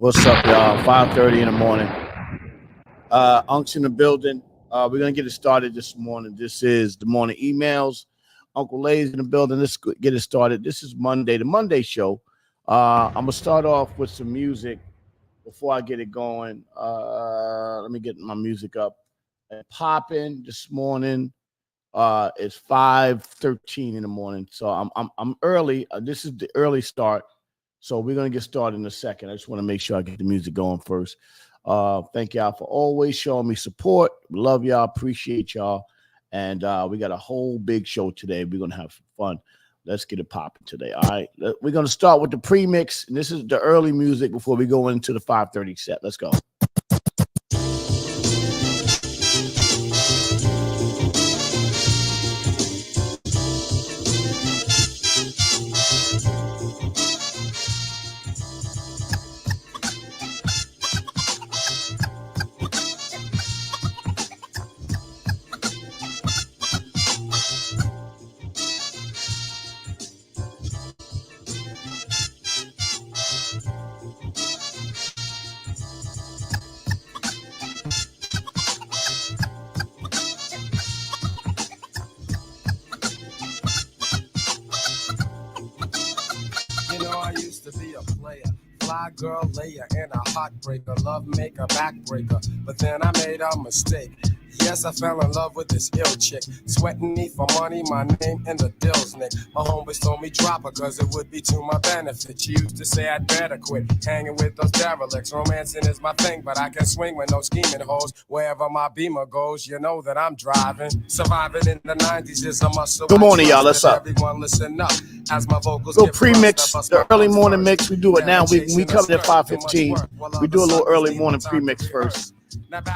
What's up, y'all? 5:30 in the morning. Unc's in the building. We're gonna get it started this morning. This is the morning emails. Uncle Lay's in the building. Let's get it started. This is Monday, the Monday show. I'm gonna start off with some music before I get it going. Let me get my music up and popping this morning. It's 5:13 in the morning, so I'm early. This is the early start. So we're going to get started in a second. I just want to make sure I get the music going first. Thank y'all for always showing me support. Love y'all. Appreciate y'all. And we got a whole big show today. We're going to have some fun. Let's get it popping today. All right. We're going to start with the premix. And this is the early music before we go into the 5:30 set. Let's go. Girl layer and a heartbreaker, love maker, backbreaker. But then I made a mistake. Yes, I fell in love with this ill chick. Sweating me for money, my name in the deals, Nick. My homeboys told me drop her cause it would be to my benefit. She used to say I'd better quit hanging with those derelicts. Romancing is my thing, but I can swing with no scheming hoes. Wherever my Beamer goes, you know that I'm driving. Surviving in the 90s is a muscle. Good morning, y'all. Let's up. Everyone listen up as my vocals go pre-mix, the early morning mix. We do it now. We come at 5:15. We do a little early morning pre-mix first.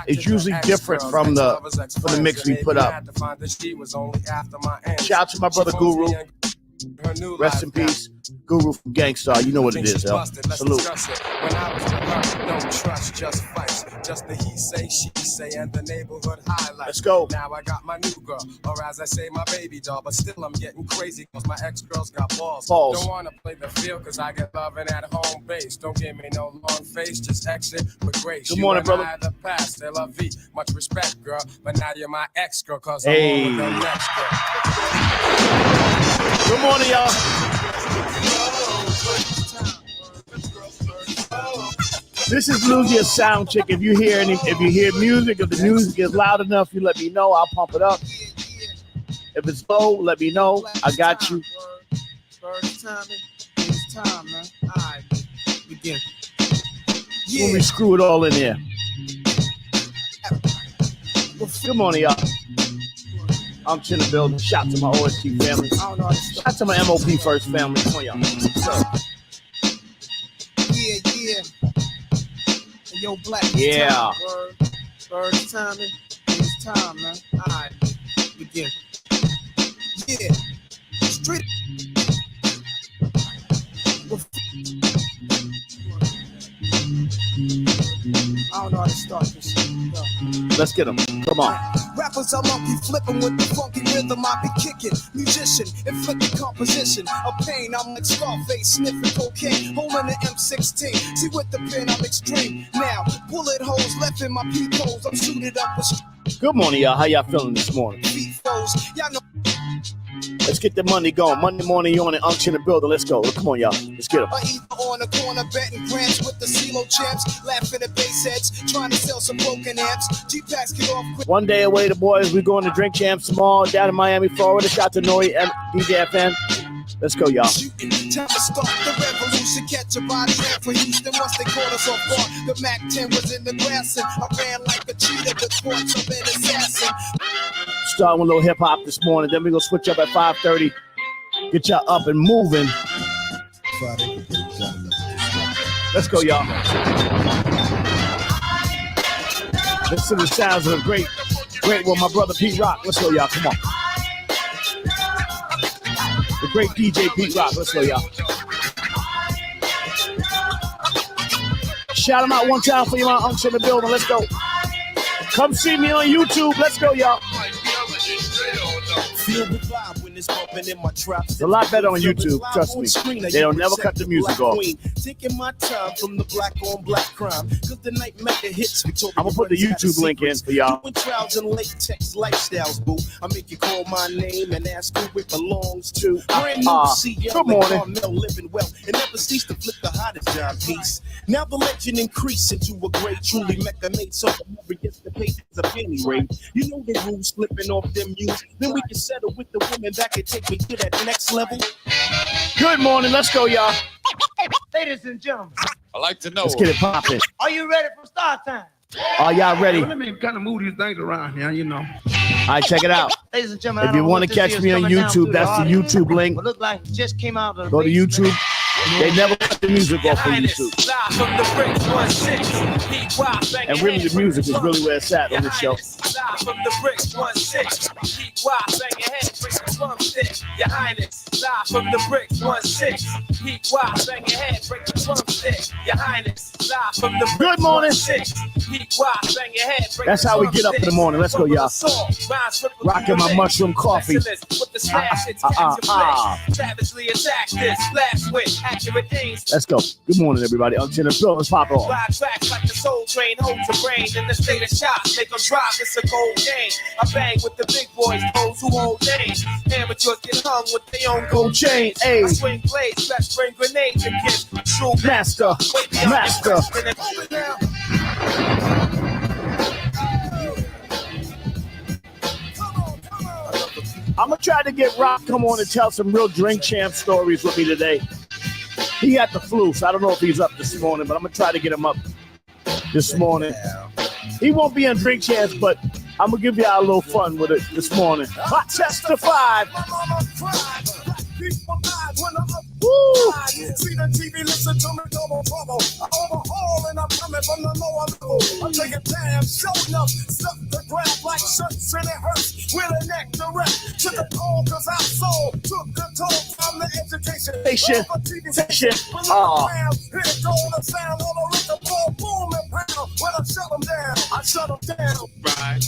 It's usually different from the mix we put up. Shout out to my brother Guru. Rest in peace, Guru from Gangstar. You know what it is, yo. Salute. When I was with her, no trust, just fights. Just the he say, she say, and the neighborhood highlights. Let's go. Now I got my new girl, or as I say, my baby doll. But still I'm getting crazy cause my ex-girls got balls. Don't wanna play the field cause I get loving at home base. Don't give me no long face, just exit with grace. Good morning, brother. I the past, they love V. Much respect, girl. But now you're my ex-girl cause I'm on with the next girl. Good morning, y'all. This is Lose Your Sound Check. If you hear music, if the music is loud enough, you let me know. I'll pump it up. If it's low, let me know. I got you. First time, it's time, man. All right, begin. When we screw it all in there. Good morning, y'all. I'm in the building. Shout to my OST family. Shout to my MOP first family. Come on, y'all. Yeah. Yo, Black. Yeah. First time, it's time, man. All right, begin. Yeah. Street. I don't know how to start this shit. Let's get them. Come on. Rappers are monkey flipping with the funky rhythm I be kicking. Musician, inflicting composition of pain. I'm like Scarface, sniffing cocaine, holding an M16. See with the pen, I'm extreme. Now, bullet holes left in my peepholes. I'm suited up with. Good morning, y'all. How y'all feeling this morning? Y'all know. Let's get the money going. Monday morning, you on the Unction in the building. Let's go. Come on, y'all. Let's get them. On the corner, betting grants with the CeeLo champs, laughing at bass heads, trying to sell some broken amps. G-Packs get off quick. One day away, the boys. We going to Drink Champs tomorrow down in Miami, Florida. Shout to Nori and DJ FN. Let's go, y'all. Time to start the revolution. Catch a body head for Houston once they caught us off guard. The Mac 10 was in the grass and I ran like a cheetah with thoughts of an assassin. Starting with a little hip hop this morning. Then we're going to switch up at 5:30. Get y'all up and moving. Let's go, y'all. Listen to the sounds of a great one, my brother Pete Rock. Let's go, y'all. Come on. The great DJ Pete Rock. Let's go, y'all. Shout him out one time for you, my uncle in the building. Let's go. Come see me on YouTube. Let's go, y'all. It's a lot better on YouTube, trust me. They don't never cut the music off. taking my time from the black on black crime. Cause the night mecca hits Victoria. I'm gonna put the YouTube link in for y'all. Doing trials and latex lifestyles, boo. I make you call my name and ask who it belongs to. Brand new CL good morning. Carmel living well and never cease to flip the hottest John piece. Now the legend increase into a great, truly mecca made so never gets the pace of any rate. You know the rules, flipping off them news. Then we can settle with the women that can take me to that next level. Good morning. Let's go, y'all. Ladies and gentlemen, I like to know. Let's get it popping. are you ready for start time? Are y'all ready? Let me kind of move these things around here, you know. All right, check it out. Ladies and gentlemen, If you want to catch me on YouTube, that's the YouTube link. It look like it just came out of the Go to basement. YouTube. They never cut the music off on YouTube. And really, the music is really where it's at on this show. From the bricks, 1-6. Keep wild, bang your head, bring the plum stick. Your Highness, live from the bricks, 1-6. Keep wild, bang your head, break the plum stick. Your Highness, live from the bricks, Good morning. 1-6. Keep wild, bang your head, break That's the how we plum get up in the stick. morning. Let's go, y'all. Rocking my mushroom coffee. With the slash, it's catch your flesh. Savagely attack this, blast with accurate things. Let's go. Good morning, everybody. Until the film is pop off. Ride tracks like the soul train, hold your brain in the state of shock. Make them drop, it's a gold game. I bang with the big boys, those who hold names. Amateurs get hung with their own gold chains. Hey. I swing blades, best bring grenades and kiss. True Master. way beyond Master. your question and- I'm going to try to get Rock come on and tell some real Drink Champ stories with me today. He had the flu, so I don't know if he's up this morning, but I'm going to try to get him up this morning. He won't be on Drink Champs, but I'm going to give y'all a little fun with it this morning. Hot Chester 5. Woo! See the TV, listen to me, double trouble. I overhaul and I'm coming from the lower level. I'm taking time, showing up, stuff to grab like shirts and it hurts with a neck to rep. Took a call cause I sold, took control from the education. Station. Station. Here it go, the sound of a liquor ball, boom and pound. When I shut them down, I shut them down. Right.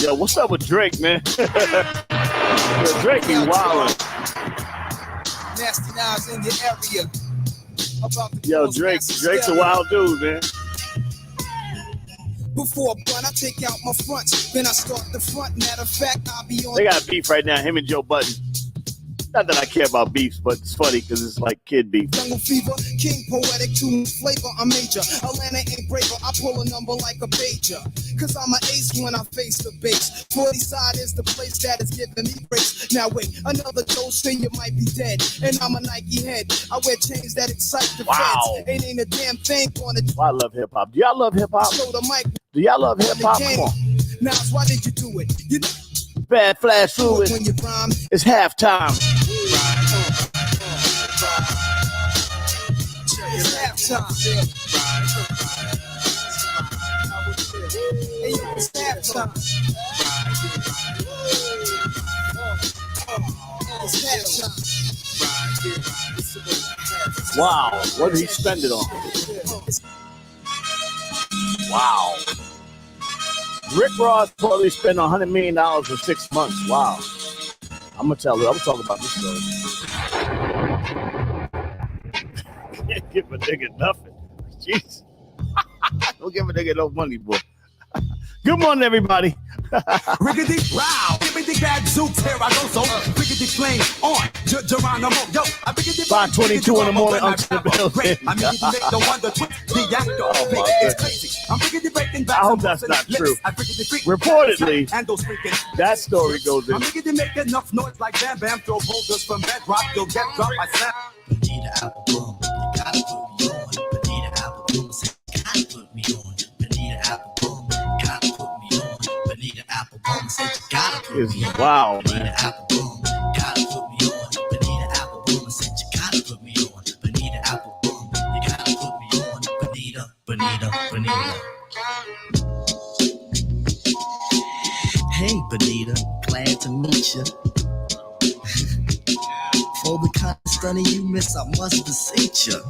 Yo, what's up with Drake, man? Yo, Drake be wildin'. Nasty Nas in your area. About the Yo, close Drake's massive a wild dude, man. Before a blunt, I take out my fronts, then I start the front. Matter of fact, I'll be on. They got beef right now, him and Joe Budden. Not that I care about beefs, but it's funny because it's like kid beef. Jungle fever, king poetic, too much flavor, I'm major. Atlanta ain't braver, I pull a number like a pager. Cause I'm an ace when I face the base. 40 side is the place that is giving me breaks. Now wait, another dose and you might be dead. And I'm a Nike head, I wear chains that excite the Wow. feds. Ain't a damn thing on it. I love hip hop. Do y'all love hip hop? Show the mic Do y'all love hip hop? Come on. Now, why did you do it? You know Bad Flash through it. when you rhyme. It's halftime. It's halftime. Hey, yo, it's halftime. It's halftime. Wow. What did he spend it on? Wow. Rick Ross probably spent $100 million in 6 months. Wow. I'm going to tell you. I'm talking about this story. Can't give a nigga nothing. Jeez. Don't give a nigga no money, boy. Good morning, everybody. Riggedy row, riggedy gadzooks, here I go, so riggedy flame on, Geronimo, yo, I riggedy 5:22 in the morning, I'm Uncle Bill. riggedy make the wonder twist, the actor, Oh, my it's goodness. crazy, I'm riggedy breaking back. I hope that's not true. Reportedly, and those freaking, that story goes in. I'm riggedy make enough noise like Bam Bam, throw boulders from bedrock, you'll get dropped by snap. Bonita apple boom, you gotta put me on. Bonita apple boom, say you gotta put me on. Bonita apple boom, you gotta put me on. Bonita apple boom, say you gotta put It's me on. wow, man. Bonita apple boom, you gotta put me on. Bonita apple boom, say you gotta put me on. Bonita apple boom, you gotta put me on. Bonita. Hey, Bonita, glad to meet you. For the kind of stunning you miss, I must beseech you.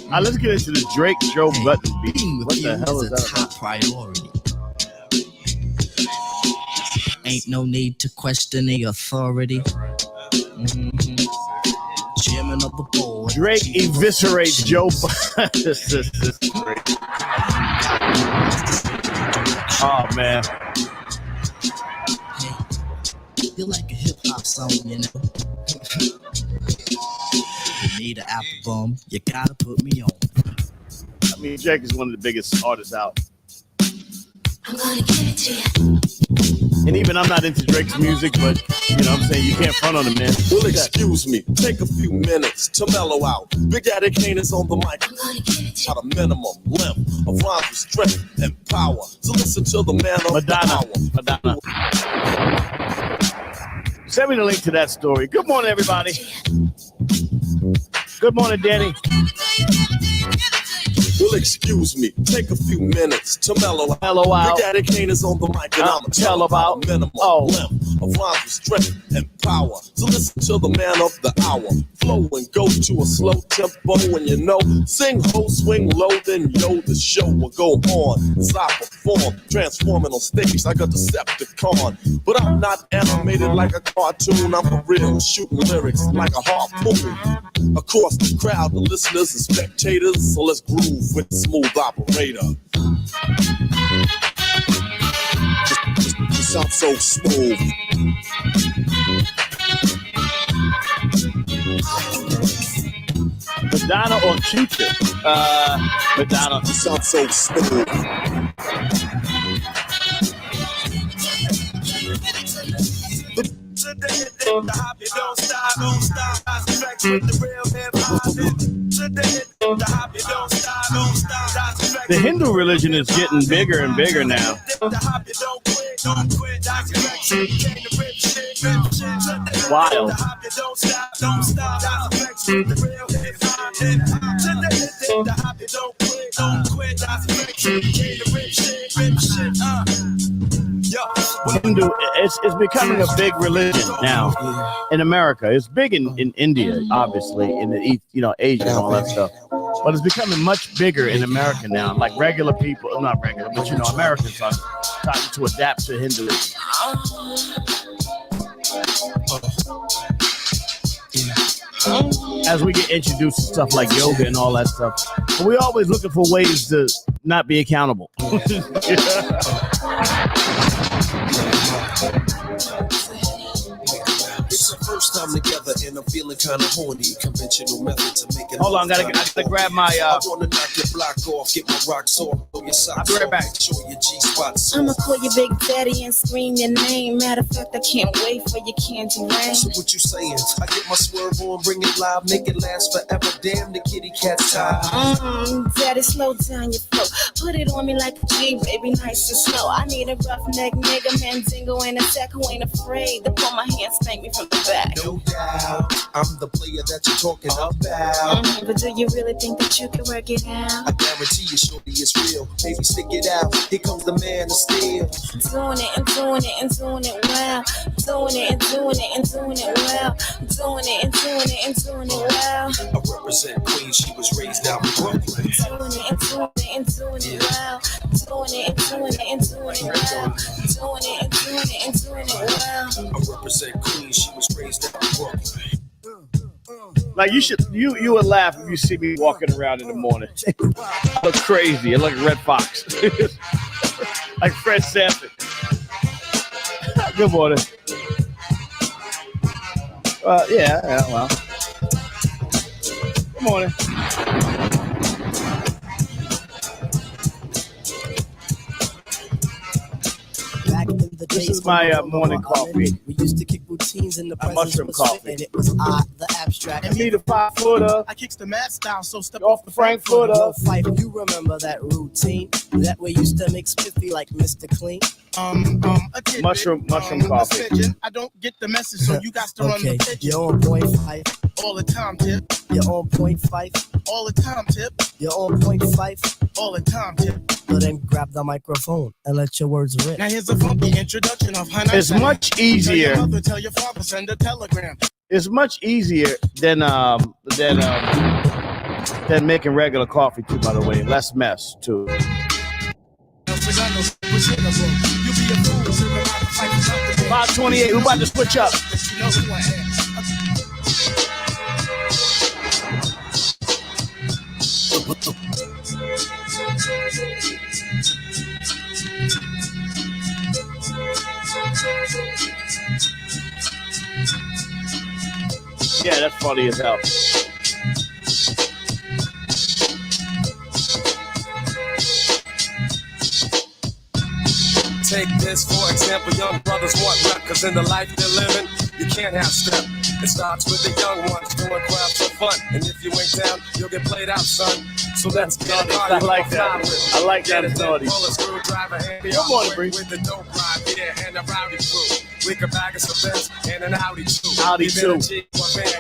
All right, let's get into the Drake Joe Budden beat. Being with What you the hell is is a that top about? priority. Ain't no need to question the authority. Chairman of the board, Drake eviscerates Joe Biden. This is great. Oh, man. You're like a hip hop song, you know. You need an apple bum, you gotta put me on. I mean, Drake is one of the biggest artists out. I'm gonna give it to you. And even I'm not into Drake's music, but you know what I'm saying, you can't front on him, man. Well, excuse me, take a few minutes to mellow out. Big Daddy Kane is on the mic. I'm gonna give it to you. At a minimum length of rhymes with strength and power. So listen to the man of Madonna. the hour. Send me the link to that story. Good morning, everybody. Good morning, Danny. Well, excuse me, take a few minutes to mellow out. Mellow out. Big Daddy Kane is on the mic, and I'ma tell about minimum length of rhymes with strength and power. So listen to the man of the hour. Flow and go to a slow tempo, and you know, sing ho, swing low, then yo, the show will go on as I perform, transforming on stage like a Decepticon. But I'm not animated like a cartoon. I'm for real, shooting lyrics like a harpoon across the crowd, the listeners and spectators. So let's groove with the smooth operator. Just sound so smooth. Madonna or Q-Tip? Madonna. You sound so smooth. The hop, you don't stop, don't stop. I direct with the real hip hop. The hop, you don't stop, don't stop. The Hindu religion is getting bigger and bigger now. The hop, you don't quit, don't quit. I direct came to rip shit. Wild. The hop, you don't stop, don't stop. I direct with the real hip hop. The hop, you don't quit, don't quit. I direct came to rip shit. Hindu, it's becoming a big religion now in America. It's big in India, obviously, in the Asia and all that stuff. But it's becoming much bigger in America now. Like regular people, not regular, but Americans are starting to adapt to Hinduism. As we get introduced to stuff like yoga and all that stuff, but we're always looking for ways to not be accountable. It's our first time together and I'm feeling kind of horny. Conventional method to make it. Hold on, I gotta grab my. I wanna knock your block off, get my rocks off, throw your socks. I'll be right back. Show your G-spots. I'ma call you Big Daddy and scream your name. Matter of fact, I can't wait for your candy rain. So what you saying? I get my swerve on, bring it live, make it last forever. Damn, the kitty cat's tired. Daddy, slow down your flow. Put it on me like a G, baby, nice and slow. I need a roughneck nigga, Mandingo, and a tech who ain't afraid to pull my hand, spank me from the back. No doubt, I'm the player that you're talking about. But do you really think that you can work it out? I guarantee you, shorty, it's real. Baby, stick it out. Here comes the man of steel. Doing it and doing it and doing it well. Doing it and doing it and doing it well. Doing it and doing it and doing it well. I represent Queens. She was raised down in Brooklyn. Doing it and doing it and doing it well. Doing it and doing it and doing it well. Doing it and doing it and doing it well. I represent Queens. She was raised down in Brooklyn. Like you would laugh if you see me walking around in the morning. I look crazy. I look like Red Fox. Like Fred Sanford. Good morning. Yeah, well. Good morning. This is my morning coffee. We used to kick routines in the mushroom coffee. And it was the abstract. And me the 5-footer. I kicks the mad style, so step off the Frankfurter. Fight, you remember that routine? That way used to make spiffy like Mr. Clean. Mushroom coffee. I don't get the message, so you got to run the pitch. You're on point 5. All the time, tip. You're on point 5. All the time, tip. You're on point 5. All the time, tip. So then grab the microphone and let your words rip. Now here's a funky introduction of how It's much easier. Tell your mother, tell your father, send a telegram. It's much easier than making regular coffee too, by the way. Less mess too. 528, we're about to switch up. Yeah, that's funny as hell. Take this for example, young brothers want rep, cause in the life they're living, you can't have step. It starts with the young ones doing crap for fun, and if you ain't down, you'll get played out, son. So let's get a party. I like that. I like that. It's naughty. Good morning, Bree. With the dope ride, yeah, and the rowdy crew. We could bag us a Benz and an Audi too. Audi too.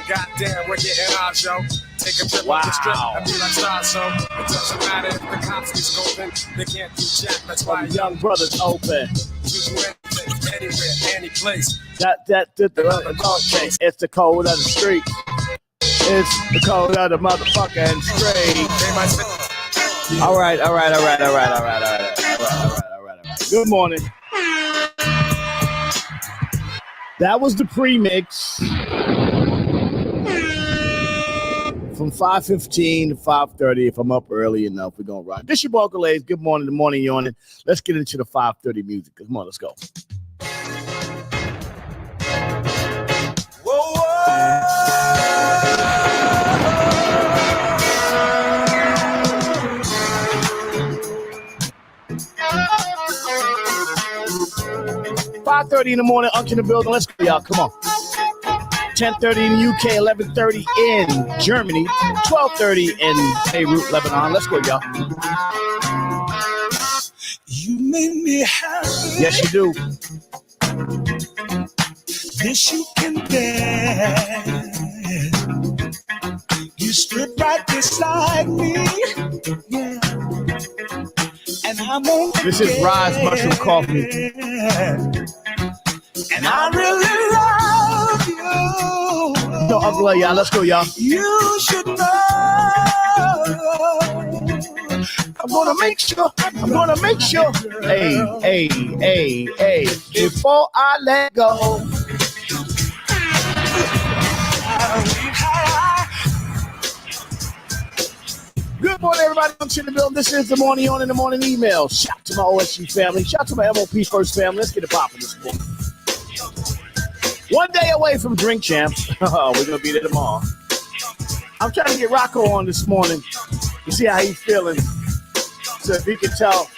Goddamn, we're getting our show. Take a trip on the strip and be like stars, so it doesn't matter if the cops be scoping. They can't do jack. That's why young brothers open. You do anything, anywhere, any place. It's the code of the street. It's the code of the motherfucking street. All right. Good morning. That was the premix from 5:15 to 5:30. If I'm up early enough, we're gonna rock. This your boy Uncle Lays. Good morning, the morning yawning. Let's get into the 5:30 music. Come on, let's go. Whoa, whoa. 5:30 in the morning, Unc in the building. Let's go, y'all. Come on. 10:30 in the UK, 11:30 in Germany, 12:30 in Beirut, Lebanon. Let's go, y'all. You made me happy. Yes, you do. This you can bear. You stood right beside me. Yeah. And I'm on. This is Rise Mushroom Coffee. And I really love you. No, Uncle, y'all. Let's go, y'all. You should know. I'm gonna make sure. Hey. Before I let go. Good morning, everybody. I'm in the building. This is the morning on in the morning email. Shout out to my OSG family. Shout out to my MOP First family. Let's get it popping this morning. One day away from Drink Champs. We're gonna be there tomorrow. I'm trying to get Rocco on this morning to see how he's feeling. So if he can tell,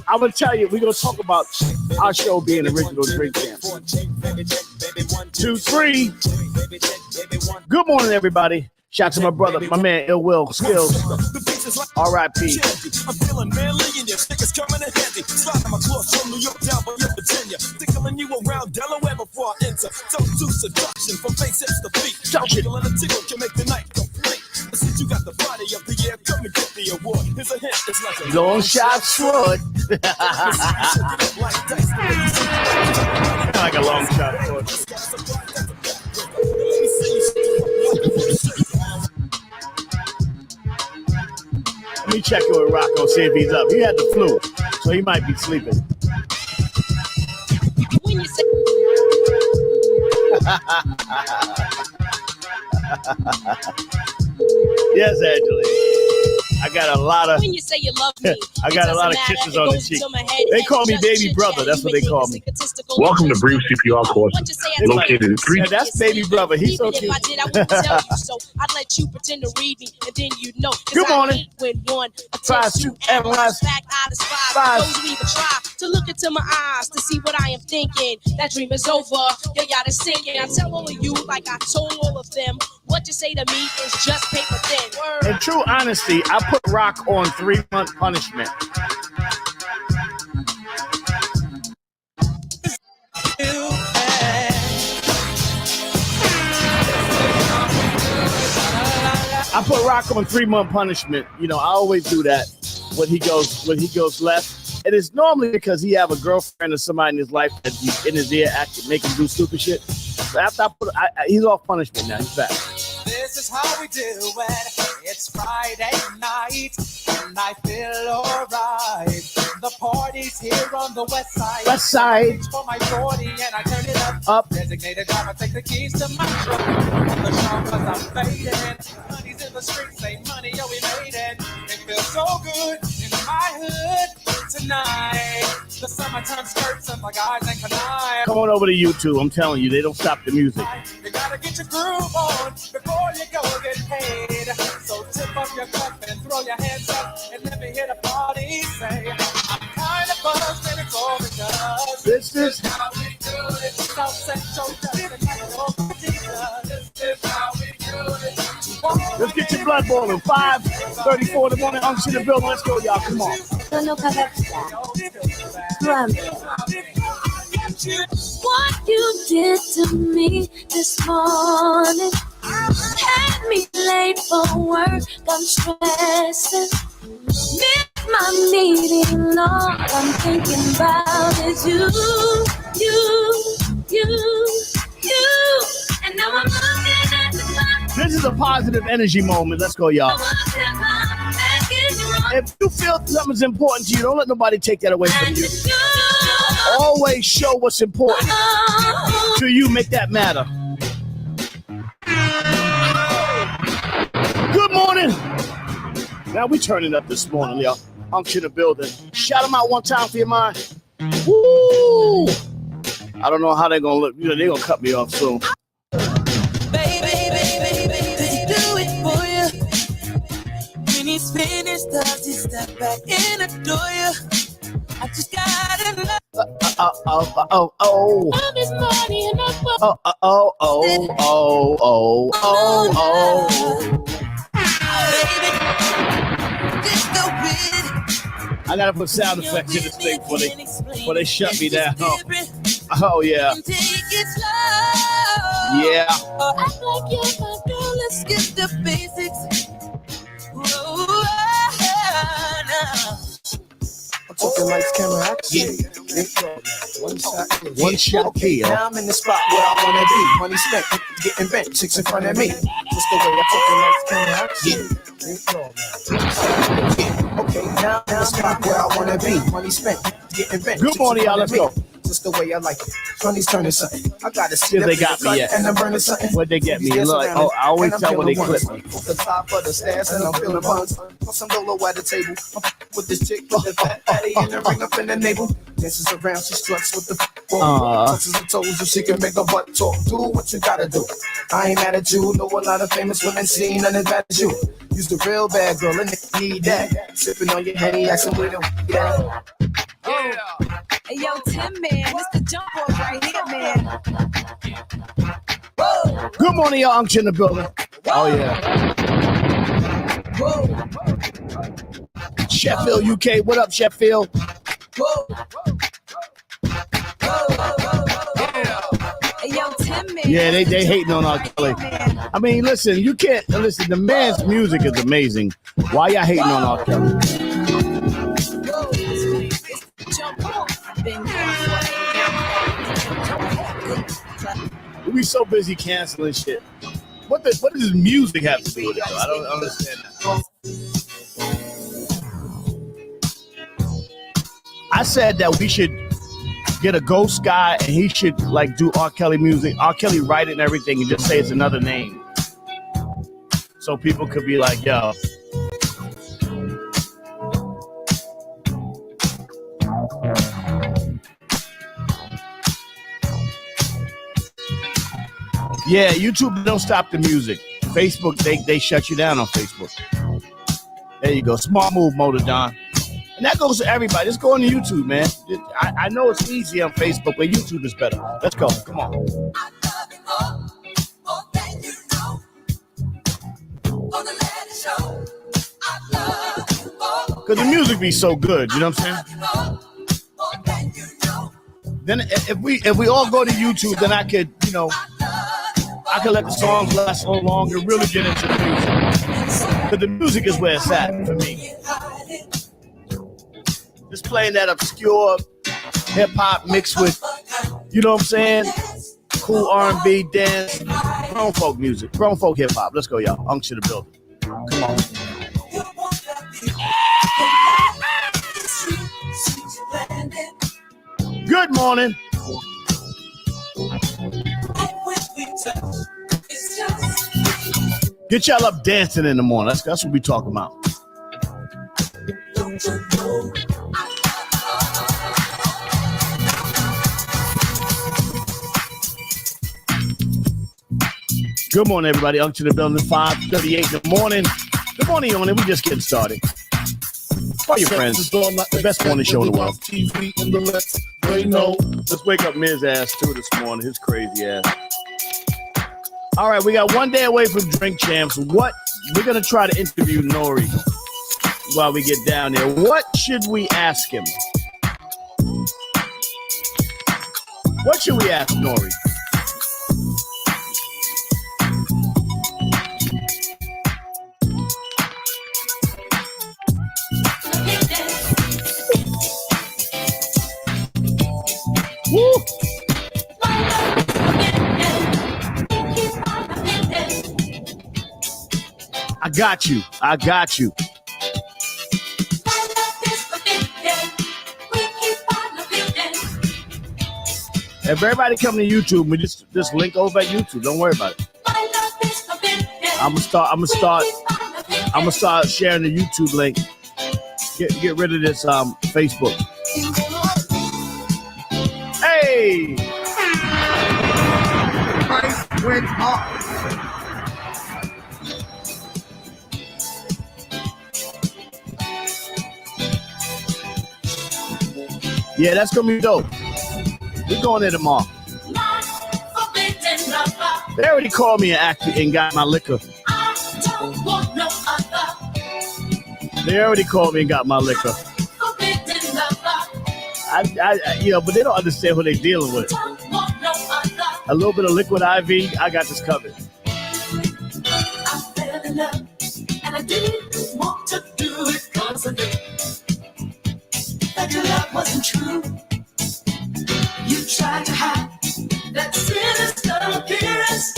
I'm gonna tell you, we're gonna talk about our show being original Drink Champs. 2, 3. Good morning, everybody. Shout out to my brother, my man, Ill Will Skills. R.I.P. I'm feeling manly and your stickers coming in handy. Sliding my clothes from New York down by Virginia. Tickling you around Delaware before I enter. So to seduction from face hips to feet. Tickling a tickle can make the night complete. Since you got the body of the year, come and get the award. Here's a hint, it's like a long shot sword. Like a long shot sword. Let me check it with Rocco, see if he's up. He had the flu, so he might be sleeping. When you say yes, Angela. I got a lot of. When you say you love me, I got a lot of kisses on the cheek. They call me baby brother. That's what they call me. Welcome to Brief CPR courses, located in 3. Yeah, that's baby brother. He's so cute. If I did, I wouldn't tell you so. I'd let you pretend to read me, and then you know. Good morning. When one Tries to analyze fact, I despise those who even try to look into my eyes to see what I am thinking. That dream is over. Yo, y'all is singing. I tell all of you, like I told all of them, what you say to me is just paper thin. Word. In true honesty, I put Rock on 3-month punishment. I put Rock on 3-month punishment. You know, I always do that when he goes left. And it's normally because he have a girlfriend or somebody in his life that he's in his ear acting, make him do stupid shit. So after I put, he's off punishment now. He's back. This is how we do it. It's Friday night, and I feel alright. The party's here on the west side. West side. Reach for my 40 and I turn it up. Designated driver, take the keys to my truck. On the shop 'cause I'm fading. Honey's in the streets, say money, yo, we made it. It feels so good in my hood tonight. The summertime skirts and the guys ain't canine. Come on over to YouTube. I'm telling you, they don't stop the music. You gotta get your groove on before you go get paid. So tip up your cup and throw your hands up and let me hear the party say, I'm kind of buzzed and it's all because this is how we do it. South Central does it like an old teacher. This is how we do it. Let's get your blood boiling. 5:34 in the morning. Unction in the building. Let's go, y'all. Come on. What you did to me this morning had me late for work. I'm stressing. Miss my meeting, all I'm thinking about is you. And now I'm looking at the clock. This is a positive energy moment. Let's go, y'all. If you feel something's important to you, don't let nobody take that away from you. Always show what's important to you. Make that matter. Good morning. Now we turning up this morning, y'all. Unction the building. Shout them out one time for your mind. Woo! I don't know how they're gonna look. You know, they're gonna cut me off soon. Baby, do it for you. When he's finished, does he step back and adore you? I just gotta love. Oh. This morning and Baby, just go with it. I gotta put sound effects in this thing before they shut me down. Oh yeah. Take it slow. Yeah. Act like you're my girl. Let's get the basics. Whoa, now. Talking lights, camera, action. One shot kill. Now I'm in the spot where I wanna be. Money spent, getting bent, chicks in front of me. Just the way I talking lights, camera, action. Okay, now I'm in the spot where I wanna be. Money spent, getting bent. Good morning, y'all. Let's go. Just the way I like it. Honey's turning something. I gotta see they got me yet. And I'm burning something. What'd they get me? Like, oh, I always tell when they clip me. Off the top of the stairs and I'm feeling buns. Put some Dolo at the table. With this chick with the fat fatty and the ring up in the navel. Dances around, she struts with the touches her toes so she can make her butt talk. Do what you gotta do. I ain't mad at you. Know a lot of famous women seen none as bad as you. Use the real bad girl and they need that. Sipping on your Henny, asking where the yeah. Hey, yo, Tim, man, Mr. Jump Off right here, man. Whoa. Good morning, y'all. Unction in the building. Oh yeah. Whoa. Sheffield, UK. What up, Sheffield? Whoa. Hey, yo, Tim, man. Yeah, they hating on R. Kelly. I mean, listen, you can't listen. The man's music is amazing. Why y'all hating on R. Kelly? We so busy canceling shit. What does his music have to do with it, though? I don't understand that. I said that we should get a ghost guy and he should like do R. Kelly music. R. Kelly write it and everything and just say it's another name. So people could be like, yo. Yeah, YouTube don't stop the music. Facebook, they shut you down on Facebook. There you go. Smart move, Motor Don. And that goes to everybody. Just go on to YouTube, man. I know it's easy on Facebook, but YouTube is better. Let's go. Come on. Because the music be so good, you know what I'm saying? Then if we all go to YouTube, then I could, you know, I could let the songs last so long and really get into the music. Because the music is where it's at for me. Just playing that obscure hip-hop mixed with, you know what I'm saying, cool R&B, dance, grown folk music, grown folk hip-hop. Let's go, y'all. Unction the building. Come on. Good morning. Get y'all up dancing in the morning. That's what we talking about. Good morning, everybody. Unction in the building, 5:38 in the morning. Good morning, on it. We just getting started. Call your friends. The best morning show in the world. Let's wake up Miz ass too this morning. His crazy ass. All right, we got one day away from Drink Champs. What? We're gonna try to interview Nori while we get down there. What should we ask him? What should we ask Nori? Woo! I got you. I got you. If everybody come to YouTube, we just link over at YouTube. Don't worry about it. I'm gonna start sharing the YouTube link. Get rid of this Facebook. Hey! Price went up. Yeah, that's gonna be dope. We're going there tomorrow. They already called me and got my liquor. They already called me and got my liquor. But they don't understand what they're dealing with. A little bit of liquid IV, I got this covered. I fell in love, and I didn't want to do it cause I knew that your love wasn't true. You tried to hide that sinister appearance.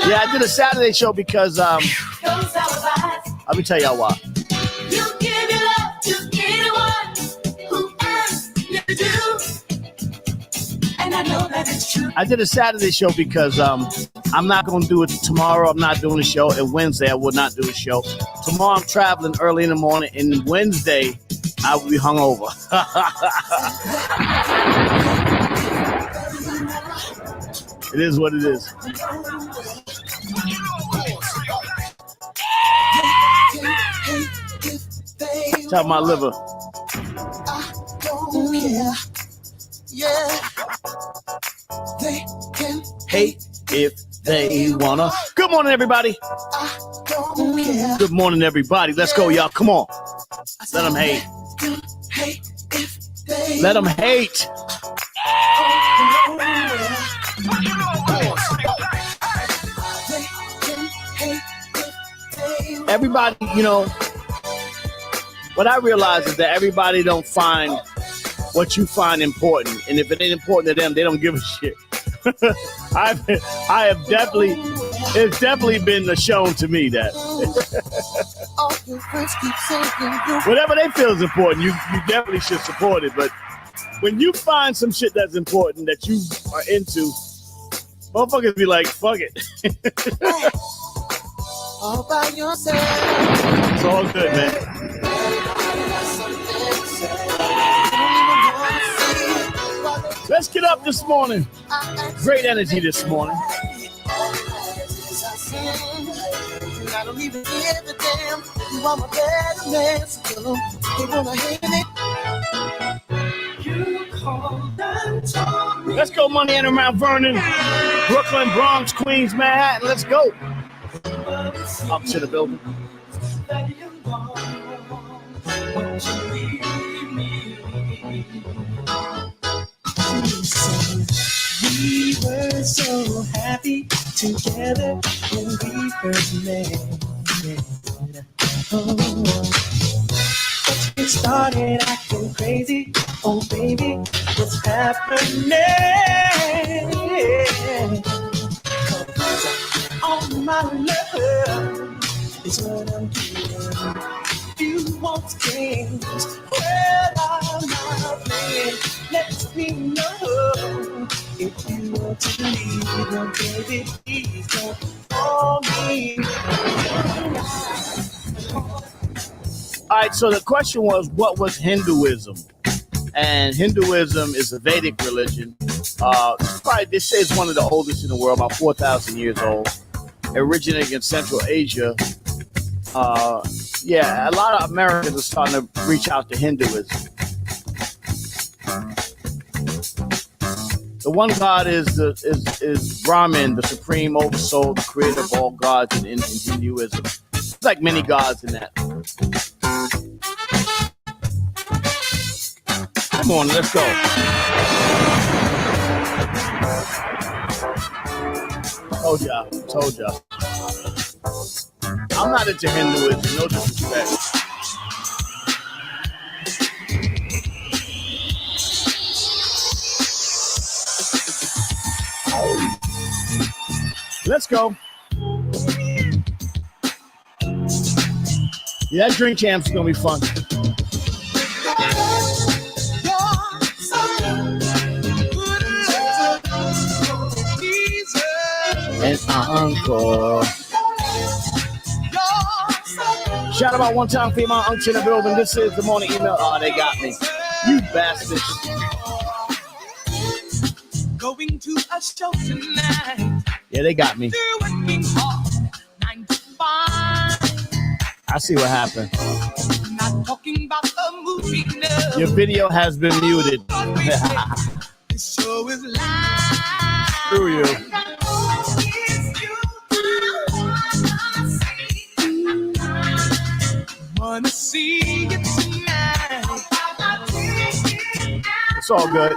Yeah, I did a Saturday show because let me tell y'all why. You give your love to anyone who asks you to do, and I know that it's true. I did a Saturday show because I'm not going to do it tomorrow. I'm not doing a show. And Wednesday, I will not do a show. Tomorrow, I'm traveling early in the morning. And Wednesday, I will be hungover. It is what it is. Tell my liver. Yeah. They can hate if they wanna. Good morning, everybody. Good morning, everybody. Let's go, y'all. Come on. Let them hate. Let them hate. Everybody, what I realize is that everybody don't find what you find important. And if it ain't important to them, they don't give a shit. It's definitely been shown to me that whatever they feel is important, you definitely should support it. But when you find some shit that's important that you are into, motherfuckers be like, fuck it. All by yourself. It's all good, man. Let's get up this morning. Great energy this morning. I don't even give a damn. You are my better man, so tell them they wanna hate it. Let's go, Money in Mount Vernon, Brooklyn, Bronx, Queens, Manhattan. Let's go. Up to the building. We were so happy together when we first met. Oh, but we started acting crazy. Oh, baby, what's happening? All my love is what I'm doing. You want things, well, I'm not playing. Let me know if you want to leave. No, baby, please don't call me. All right, so the question was, what was Hinduism? And Hinduism is a Vedic religion. Probably, they say it's one of the oldest in the world, about 4,000 years old. originating in Central Asia. Yeah, a lot of Americans are starting to reach out to Hinduism. The one God is Brahman, the supreme oversoul, the creator of all gods in Hinduism. It's like many gods in that. Come on, let's go. Told ya. I'm not into Hinduism, no disrespect. Let's go. Yeah, that drink champ's gonna be fun. And uncle. Shout out one time for my uncle in the building. This is the morning email. Oh, they got me. You bastards. Going to a show tonight. Yeah, they got me. Working hard, 9 to 5. I see what happened. Not talking about the movie, no. Your video has been muted. This show is live. Screw you. Wanna see you tonight. It's all good.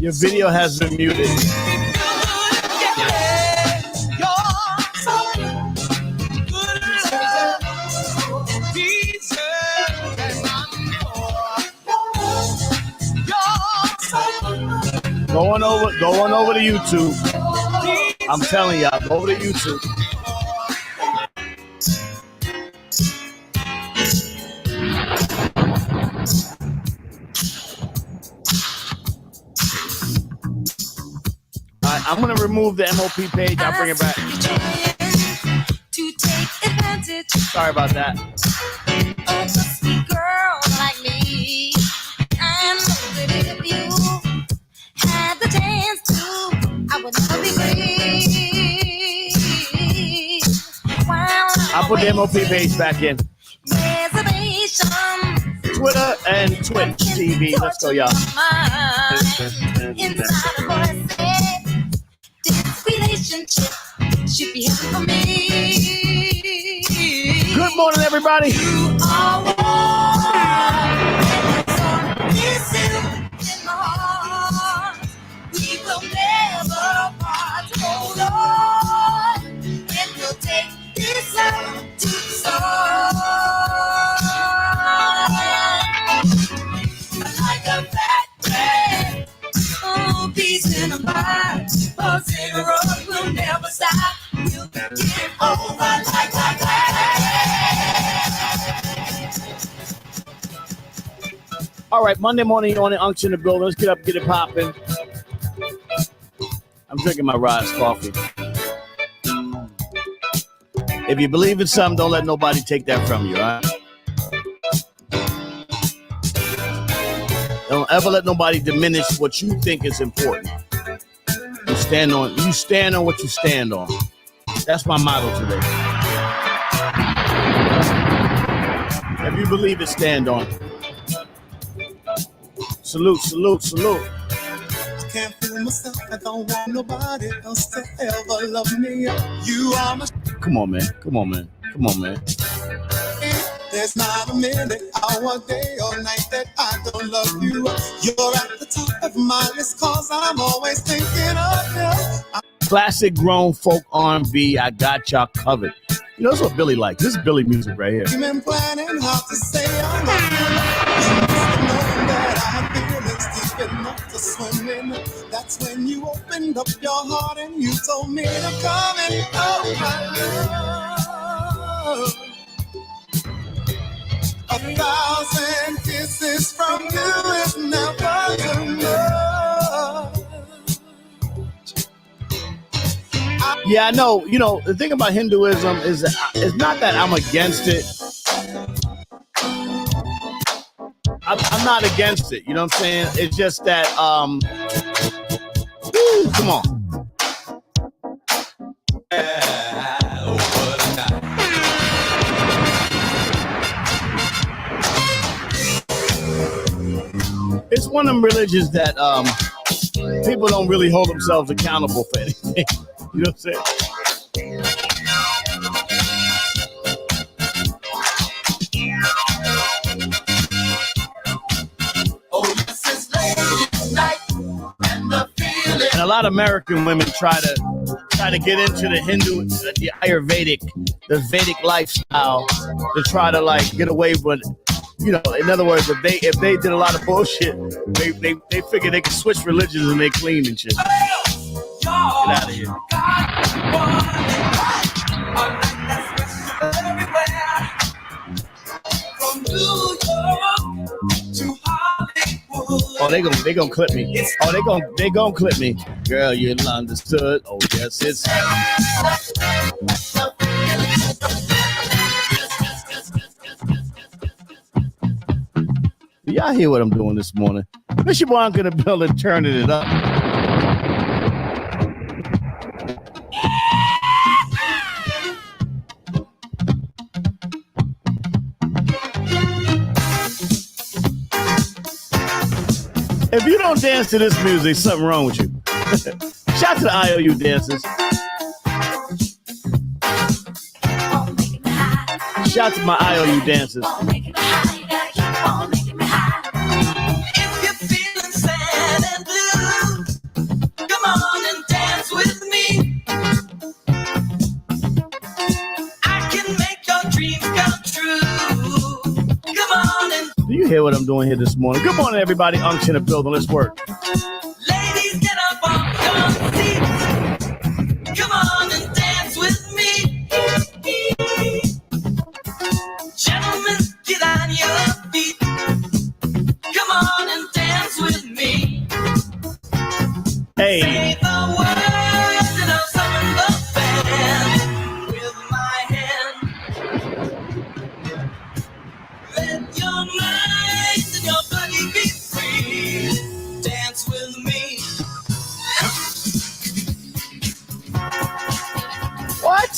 Your video has been muted. Go on over to YouTube. I'm telling y'all, go over to YouTube. I'm going to remove the MOP page. I'll bring it back. To take advantage. Sorry about that. Of a sweet girl like me. I know that if you had the chance to, I would never be free. I'll put the MOP page back in. Reservation. Twitter and Twitch TV. Let's go, y'all. Inside a voice said, this relationship should be heaven for me. Good morning, everybody. You are warm. This is in my heart. We will never part. Hold on, and we'll take this love to the soul. Like a fat bread. Oh, peace in a mind. Cause in a road will never stop. We'll get over like that. All right, Monday morning, on the Unction in the building. Let's get up, get it popping. I'm drinking my Rise coffee. If you believe in something, don't let nobody take that from you, all right? Don't ever let nobody diminish what you think is important. You stand on what you stand on. That's my motto today. If you believe it, stand on it. Salute, salute, salute. I can't fool myself. I don't want nobody else to ever love me. You are my. Come on, man. Come on, man. Come on, man. There's not a minute, hour, day, or night that I don't love you. You're at the top of my list, cause I'm always thinking of you. Classic grown folk R&B. I got y'all covered. You know, that's what Billy likes. This is Billy music right here. You've been planning how to say I love you. You must have known that I had feelings deep enough to swim in. That's when you opened up your heart and you told me to come and oh my love. 1,000 kisses from you is never enough. Yeah, I know. You know, the thing about Hinduism is that it's not that I'm against it. I'm not against it. You know what I'm saying? It's just that, come on. one of them religions that people don't really hold themselves accountable for anything. You know what I'm saying? And a lot of American women try to get into the Hindu, the Ayurvedic, the Vedic lifestyle to try to like get away with, you know, in other words, if they did a lot of bullshit, they figure they can switch religions and they clean and shit. Get out of here. Oh, they gonna clip me. Oh, they gonna clip me. Girl, you understood. Oh, yes, it's. Y'all hear what I'm doing this morning? Bishop Wong in the building, turning it up. If you don't dance to this music, something wrong with you. Shout to the IOU dancers. Shout to my IOU dancers. If you're feeling sad and blue, come on and dance with me. I can make your dreams come true. Come on and Do you hear what I'm doing here this morning? Good morning, everybody. Unction in the building. Let's work. ladies, get up off your seats. Come on and dance with me. Gentlemen, get on your feet. Come on and dance with me. Hey. Say the words and I'll summon the band with my hand. Let your mind and your body be free. Dance with me. What?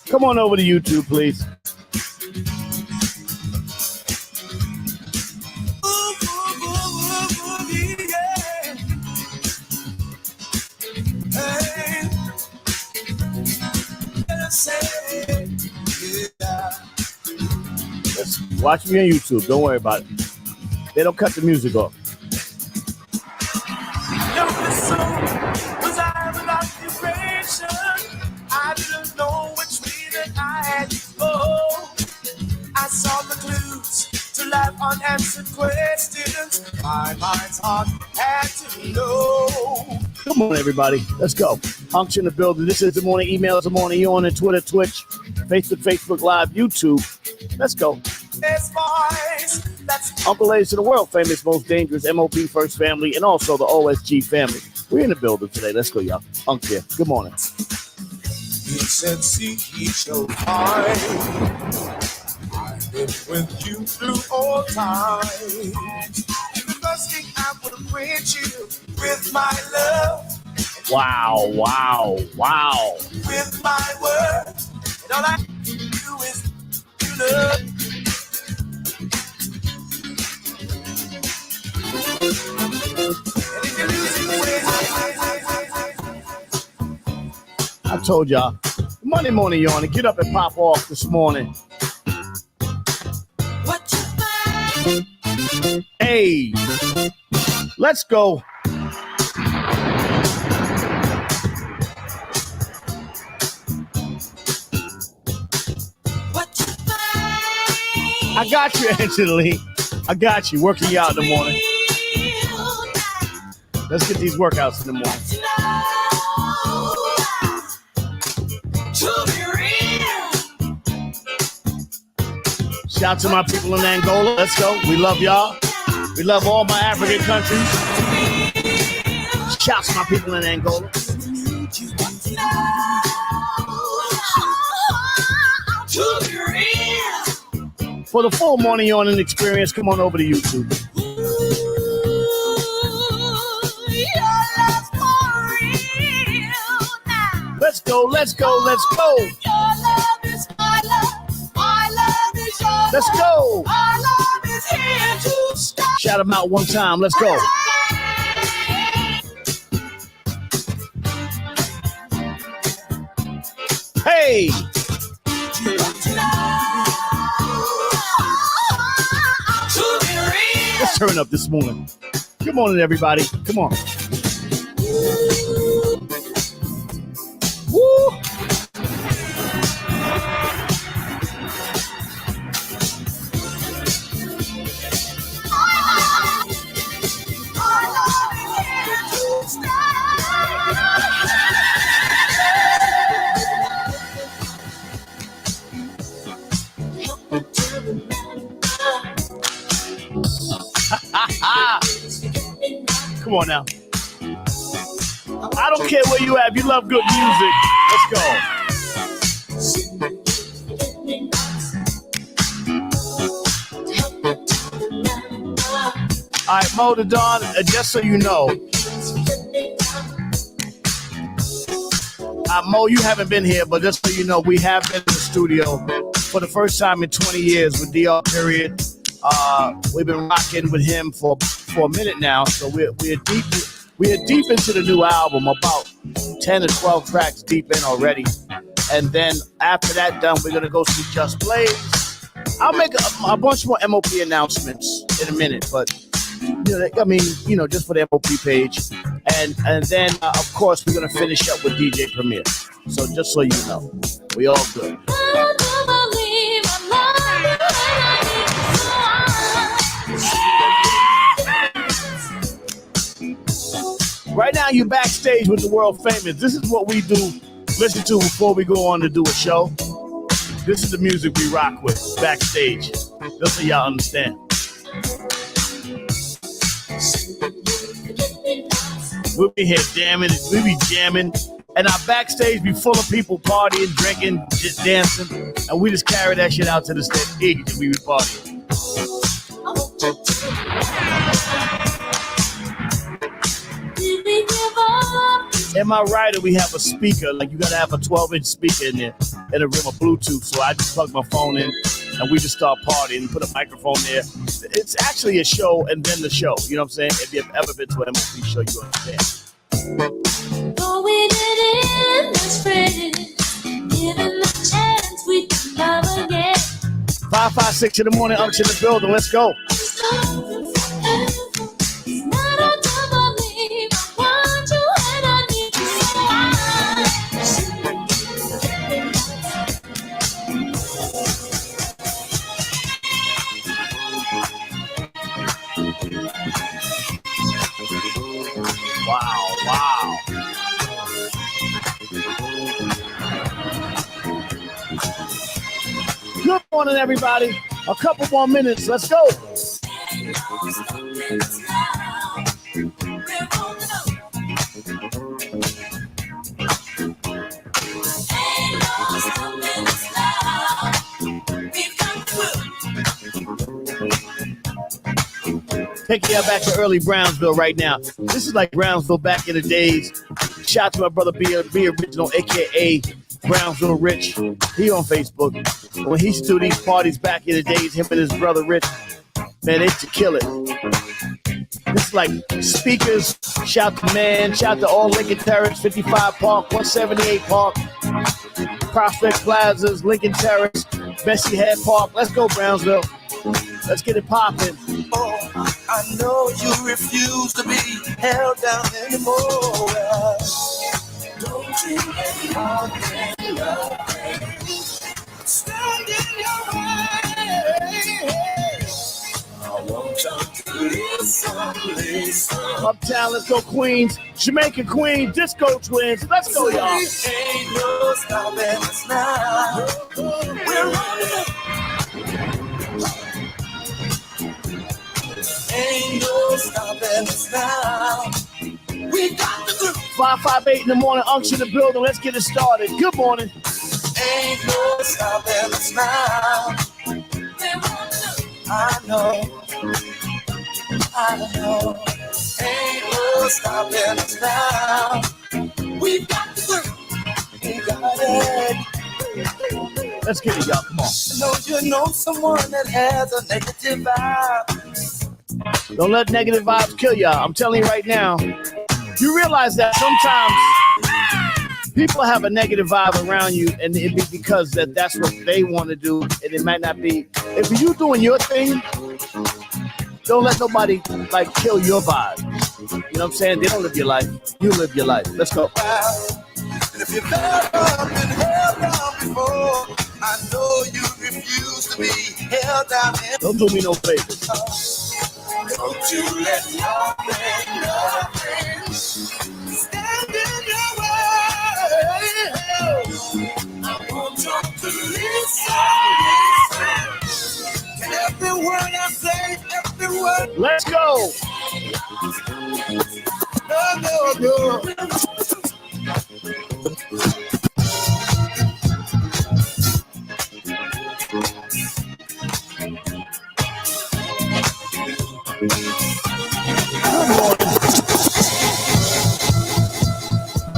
Come on over to YouTube, please. Just watch me on YouTube. Don't worry about it. They don't cut the music off. I didn't know which way that I had to go. I saw the clues to life unanswered questions. My mind's heart had to know. Come on, everybody. Let's go. Unction in the building. This is the morning emails, the morning you on and Twitter, Twitch, Facebook Live, YouTube. Let's go. This voice that's Uncle A's to the world famous, most dangerous MOP First Family, and also the OSG family. We're in the building today. Let's go, y'all. Unc here. Good morning. he said, seek ye shall find. I've been with you through all times. Thirsting, I will quench you with my love. Wow. With my word. And all I do is you love. I told y'all. Monday morning yawn and get up and pop off this morning. Hey, let's go. I got you, Angela Lee. I got you. Working you out in the morning. Let's get these workouts in the morning. Shout to my people in Angola. Let's go. We love y'all. We love all my African countries. Shout to my people in Angola. For the full morning on an experience, come on over to YouTube. Let's go. Let's go. Our love is here to stay. Shout them out one time. Let's go. Hey. Let's turn up this morning. Good morning, everybody. Come on. Woo. Come on now. I don't care where you at. If you love good music, let's go. All right, Mo the Dawn, just so you know. Mo, you haven't been here, but just so you know, we have been in the studio for the first time in 20 years with DR Period. We've been rocking with him for a minute now, so we're deep into the new album, about 10 or 12 tracks deep in already. And then after that done, we're gonna go see Just Blaze. I'll make a bunch more MOP announcements in a minute, but just for the MOP page. And then of course we're gonna finish up with DJ Premier. So just so you know, we all good. Right now, you're backstage with the world famous. This is what we do, listen to before we go on to do a show. This is the music we rock with backstage. Just so y'all understand. We'll be here jamming, we'll be jamming, and our backstage be full of people partying, drinking, just dancing, and we just carry that shit out to the stage and we be partying. In my rider, we have a speaker. Like, you gotta have a 12-inch speaker in there, in a room of Bluetooth. So I just plug my phone in, and we just start partying and put a microphone there. It's actually a show and then the show. You know what I'm saying? If you've ever been to an MOP show, you understand. Oh, we did it as friends, given the chance we can love again. 556 in the morning, Unction in the building. Let's go. Wow. Good morning, everybody. A couple more minutes. Let's go. Taking you back to early Brownsville right now. This is like Brownsville back in the days. Shout out to my brother B Original, a.k.a. Brownsville Rich. He on Facebook. When he used to do these parties back in the days, him and his brother Rich, man, they used to kill it. This is like speakers. Shout to Man. Shout to all Lincoln Terrace, 55 Park, 178 Park, Prospect Plazas, Lincoln Terrace, Bessie Head Park. Let's go, Brownsville. Let's get it popping. Oh, I know you refuse to be held down anymore. Don't you let your stand in your way. I want you to listen. Uptown, let's go, Queens. Jamaica Queen, Disco Twins. Let's go, y'all. Ain't no stopping us now. We're running. Ain't no stopping us now. We got the group. 558 in the morning, Unction in the building. Let's get it started. Good morning. Ain't no stopping us now. I know. Ain't no stopping us now. We got the group. We got it. Let's get it, y'all. Come on. You know someone that has a negative vibe. Don't let negative vibes kill y'all. I'm telling you right now. You realize that sometimes people have a negative vibe around you, and it be because that's what they want to do, and it might not be. If you doing your thing, don't let nobody like kill your vibe. You know what I'm saying? They don't live your life. You live your life. Let's go. And if you've never been held down before, I know you refuse to be held down. Don't do me no favors. Don't you let nothing stand in your way. I want you to listen. And every word I say, every word. Let's go. No.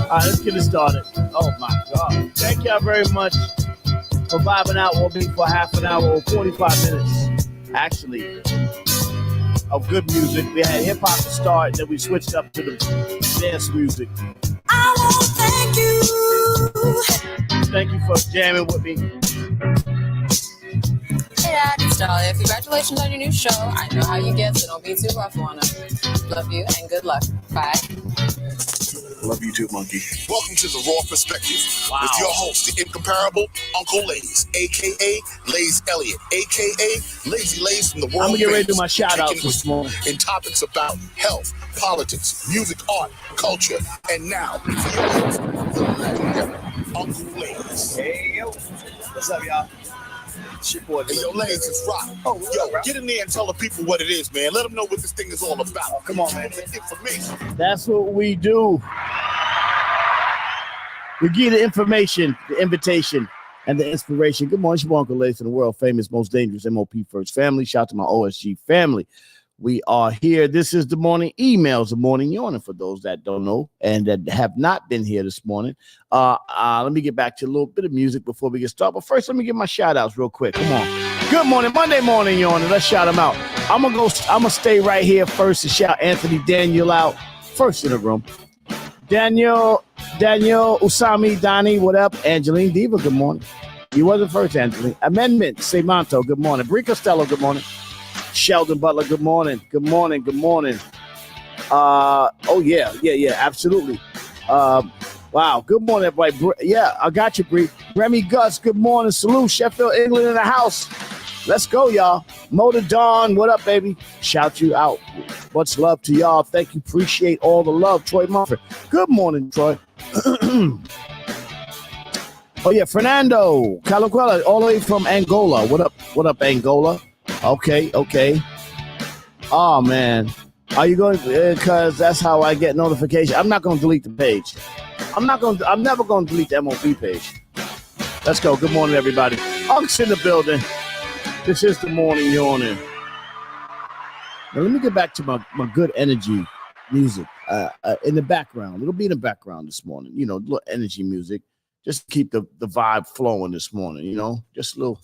All right, let's get it started. Oh my God. Thank y'all very much for vibing out with me for half an hour or 45 minutes. Actually, of good music. We had hip hop to start, then we switched up to the dance music. I want to thank you. Thank you for jamming with me. Hey, it's Dahlia. Congratulations on your new show. I know how you get, so don't be too rough on it. Love you and good luck. Bye. Love you too, Monkey. Welcome to the Raw Perspective Wow. with your host, the incomparable Uncle Lays, a.k.a. Lays Elliott, a.k.a. Lazy Lays from the world. I'm going to get ready to do my famous, shout-outs taking this morning. in topics about health, politics, music, art, culture, and now for your host, the legendary Uncle Lays. Hey, yo. What's up, y'all? Hey, yo, Lays is rock. Yo, get in there and tell the people what it is, man. Let them know what this thing is all about. Come on, man. Information. That's what we do. We give the information, the invitation, and the inspiration. Good morning, it's your Uncle Lace and the world famous, most dangerous MOP First family. Shout out to my OSG family. We are here. This is the morning emails, the morning yawning for those that don't know and that have not been here this morning. Let me get back to a little bit of music before we get started. But first, let me give my shout outs real quick. Come on. Good morning, Monday morning yawning. Let's shout them out. I'm gonna stay right here first and shout Anthony Daniel out first in the room. Daniel, Usami, Donnie, what up? Angeline Diva, good morning. You wasn't first, Angeline. Amendment, Semanto, good morning. Brie Costello, good morning. Sheldon Butler, good morning. Good morning. Yeah, absolutely. Wow, good morning, everybody. Yeah, I got you, Brie. Remy Gus, good morning. Salute, Sheffield, England in the house. Let's go, y'all. Motor Dawn, what up, baby? Shout you out. Much love to y'all. Thank you. Appreciate all the love. Troy Mumford. Good morning, Troy. Oh, yeah. Fernando Calaquella, all the way from Angola. What up? What up, Angola? Okay. Oh, man. Are you going to, because that's how I get notification. I'm not going to delete the page. I'm never going to delete the MOP page. Let's go. Good morning, everybody. Unks in the building. This is the morning yawning. Now, let me get back to my good energy music in the background. It'll be in the background this morning. You know, little energy music. Just keep the vibe flowing this morning, you know. Just a little.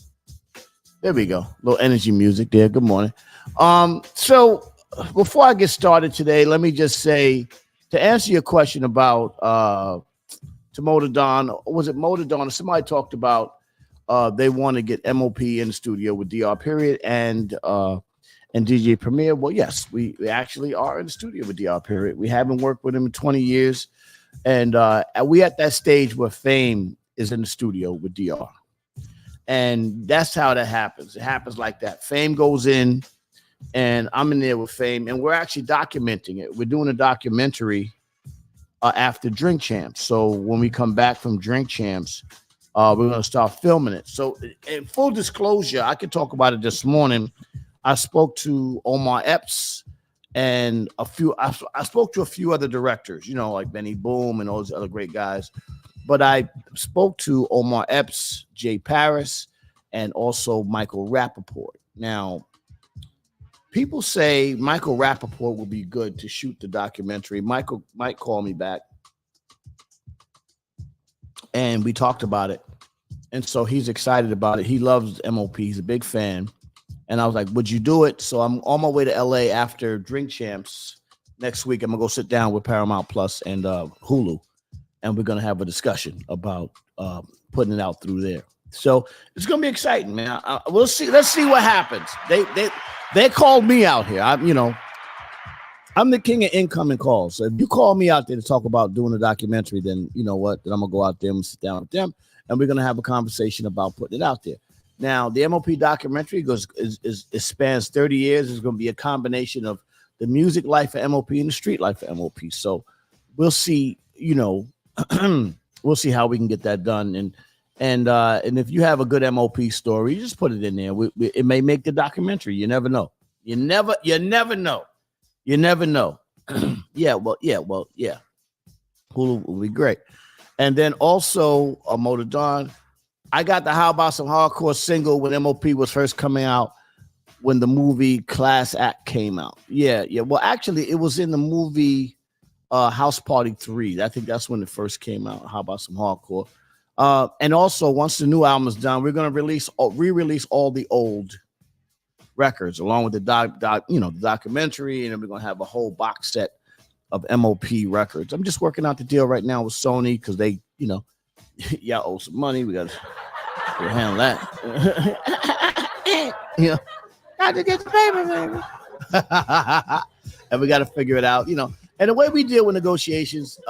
There we go. Little energy music there. Good morning. So before I get started today, let me just say, to answer your question about to Motor Dawn, was it Motor Dawn? Somebody talked about they want to get MOP in the studio with DR Period and DJ Premier. Well, yes, we actually are in the studio with DR Period. We haven't worked with him in 20 years. And we at that stage where Fame is in the studio with DR. And that's how that happens. It happens like that. Fame goes in, and I'm in there with Fame, and we're actually documenting it. We're doing a documentary after Drink Champs. So when we come back from Drink Champs, we're going to start filming it. So in full disclosure, I could talk about it this morning. I spoke to Omar Epps and I spoke to a few other directors, you know, like Benny Boom and all those other great guys. But I spoke to Omar Epps, Jay Paris, and also Michael Rappaport. Now, people say Michael Rappaport will be good to shoot the documentary. Michael might call me back. And we talked about it. And so he's excited about it. He loves MOP. He's a big fan. And I was like, would you do it? So I'm on my way to LA after Drink Champs next week. I'm going to go sit down with Paramount Plus and Hulu. And we're going to have a discussion about putting it out through there. So it's going to be exciting, man. We'll see. Let's see what happens. They called me out here. I'm the king of incoming calls. So if you call me out there to talk about doing a documentary, then you know what? Then I'm going to go out there and sit down with them. And we're going to have a conversation about putting it out there. Now, the MOP documentary it spans 30 years. It's going to be a combination of the music life of MOP and the street life of MOP. So we'll see, we'll see how we can get that done. And if you have a good MOP story, you just put it in there. It may make the documentary. You never know. You never know. You never know. Yeah. Hulu will be great. And then also, Motor Dawn, I got the How About Some Hardcore single when MOP was first coming out when the movie Class Act came out. Yeah. Well, actually, it was in the movie House Party 3. I think that's when it first came out, How About Some Hardcore. And also, once the new album is done, we're going to re-release all the old records along with the documentary, and then we're going to have a whole box set of MOP records. I'm just working out the deal right now with Sony because they, y'all owe some money. We got to handle that. Got to get the paper, baby. And we got to figure it out, And the way we deal with negotiations,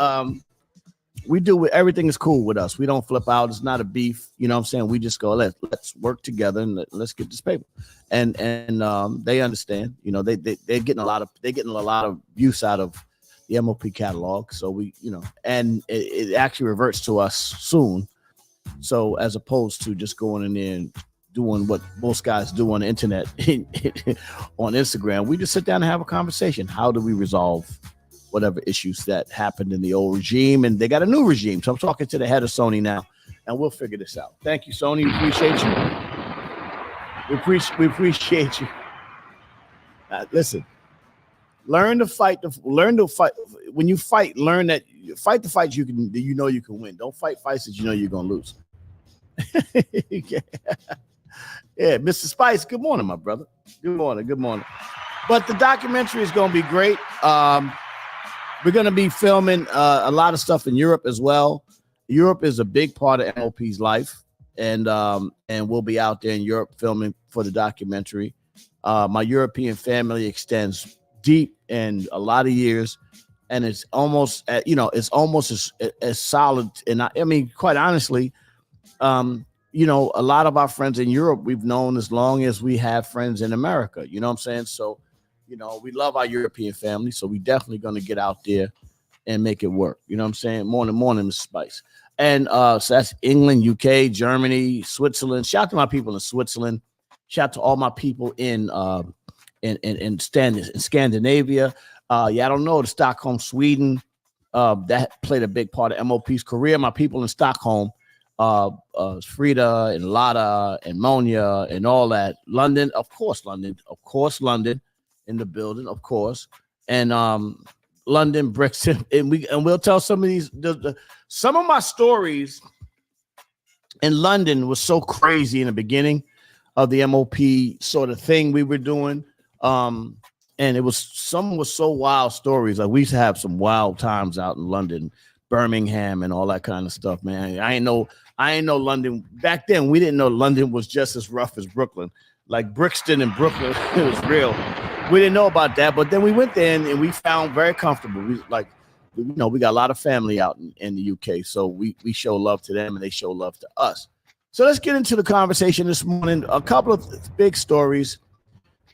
we do with everything is cool with us. We don't flip out. It's not a beef. You know what I'm saying? We just go, let's work together and let's get this paper. And they understand. They're getting a lot of use out of the MOP catalog. So we, and it actually reverts to us soon. So as opposed to just going in there and doing what most guys do on the internet on Instagram, we just sit down and have a conversation. How do we resolve whatever issues that happened in the old regime? And they got a new regime. So I'm talking to the head of Sony now, and we'll figure this out. Thank you, Sony. We appreciate you. We appreciate you. Listen. Learn to fight. When you fight, learn that fight the fights you can win. Don't fight fights that you're gonna lose. Yeah, Mr. Spice. Good morning, my brother. Good morning. But the documentary is gonna be great. We're gonna be filming a lot of stuff in Europe as well. Europe is a big part of MOP's life, and we'll be out there in Europe filming for the documentary. My European family extends deep and a lot of years, and it's almost as solid. And I mean, quite honestly, a lot of our friends in Europe we've known as long as we have friends in America. You know what I'm saying? So, we love our European family, so we definitely going to get out there and make it work. You know what I'm saying? Morning, Mr. Spice. And so that's England, UK, Germany, Switzerland. Shout out to my people in Switzerland. Shout out to all my people in Scandinavia. I don't know, the Stockholm, Sweden, that played a big part of MOP's career. My people in Stockholm, Frida and Lotta and Monia and all that. London in the building, of course. And London, Brixton, and we'll tell some of these. Some of my stories in London was so crazy in the beginning of the MOP sort of thing we were doing. And some was so wild stories. Like we used to have some wild times out in London, Birmingham, and all that kind of stuff, man. I ain't know London back then. We didn't know London was just as rough as Brooklyn. Like Brixton and Brooklyn, it was real. We didn't know about that, but then we went there and we found very comfortable. We got a lot of family out in the UK, so we show love to them and they show love to us. So let's get into the conversation this morning. A couple of big stories.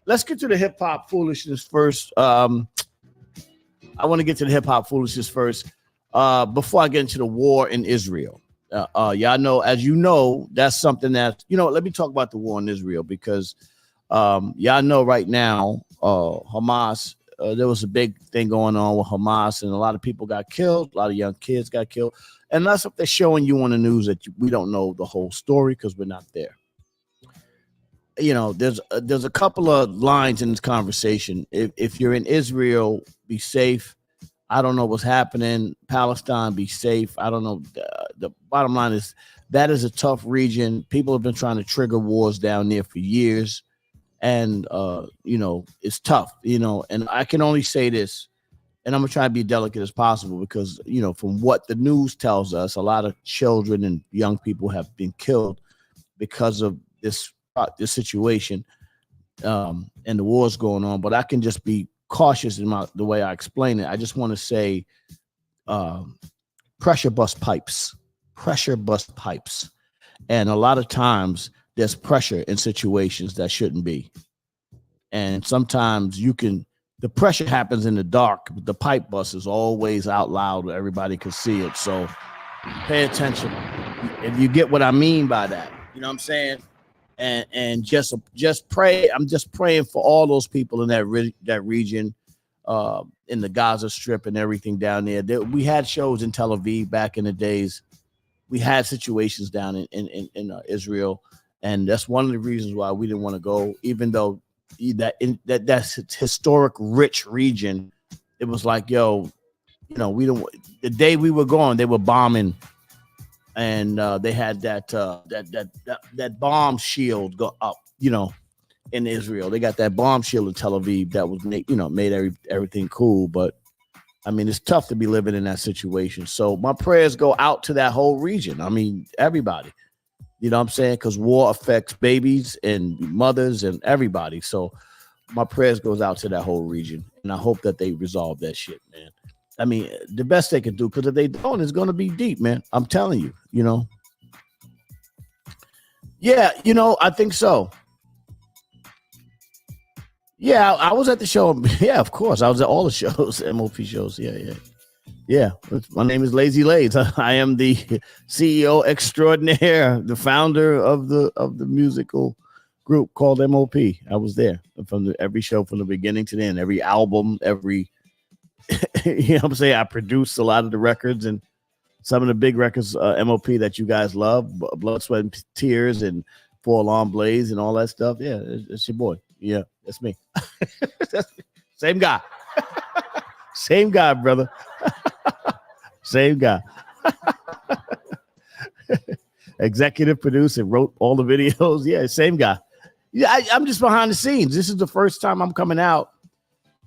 Let's get to the hip hop foolishness first. I want to get to the hip hop foolishness first before I get into the war in Israel. Y'all know, as you know, that's something that, let me talk about the war in Israel because y'all know right now, Hamas, there was a big thing going on with Hamas and a lot of people got killed. A lot of young kids got killed. And that's what they're showing you on the news that we don't know the whole story because we're not there. There's a couple of lines in this conversation. If you're in Israel, be safe. I don't know what's happening. Palestine, be safe. I don't know. The bottom line is that is a tough region. People have been trying to trigger wars down there for years. And, it's tough, and I can only say this, and I'm going to try to be delicate as possible because, from what the news tells us, a lot of children and young people have been killed because of this situation and the wars going on. But I can just be cautious in the way I explain it. I just want to say pressure bust pipes. And a lot of times there's pressure in situations that shouldn't be. And sometimes the pressure happens in the dark, but the pipe bust is always out loud where everybody can see it. So pay attention. If you get what I mean by that, you know what I'm saying? And just pray. I'm just praying for all those people in that region, in the Gaza Strip and everything down there. We had shows in Tel Aviv back in the days. We had situations down in Israel. And that's one of the reasons why we didn't want to go, even though that's historic, rich region. It was like, we don't. The day we were going, they were bombing, and they had that bomb shield go up. In Israel, they got that bomb shield in Tel Aviv that was made everything cool. But I mean, it's tough to be living in that situation. So my prayers go out to that whole region. I mean, everybody. You know what I'm saying? Because war affects babies and mothers and everybody. So my prayers goes out to that whole region. And I hope that they resolve that shit, man. I mean, the best they can do, because if they don't, it's going to be deep, man. I'm telling you, Yeah, I think so. Yeah, I was at the show. Yeah, of course. I was at all the shows, MOP shows. Yeah. My name is Lazy Lays. I am the CEO extraordinaire, the founder of the musical group called MOP. I was there from every show from the beginning to the end, every album, every, what I'm saying? I produced a lot of the records and some of the big records, MOP that you guys love, Blood, Sweat, and Tears and For Alarm Blaze and all that stuff. Yeah, it's your boy. Yeah, that's me. Same guy. Same guy, brother. Same guy. Executive producer, wrote all the videos. Yeah, same guy. Yeah, I'm just behind the scenes. This is the first time I'm coming out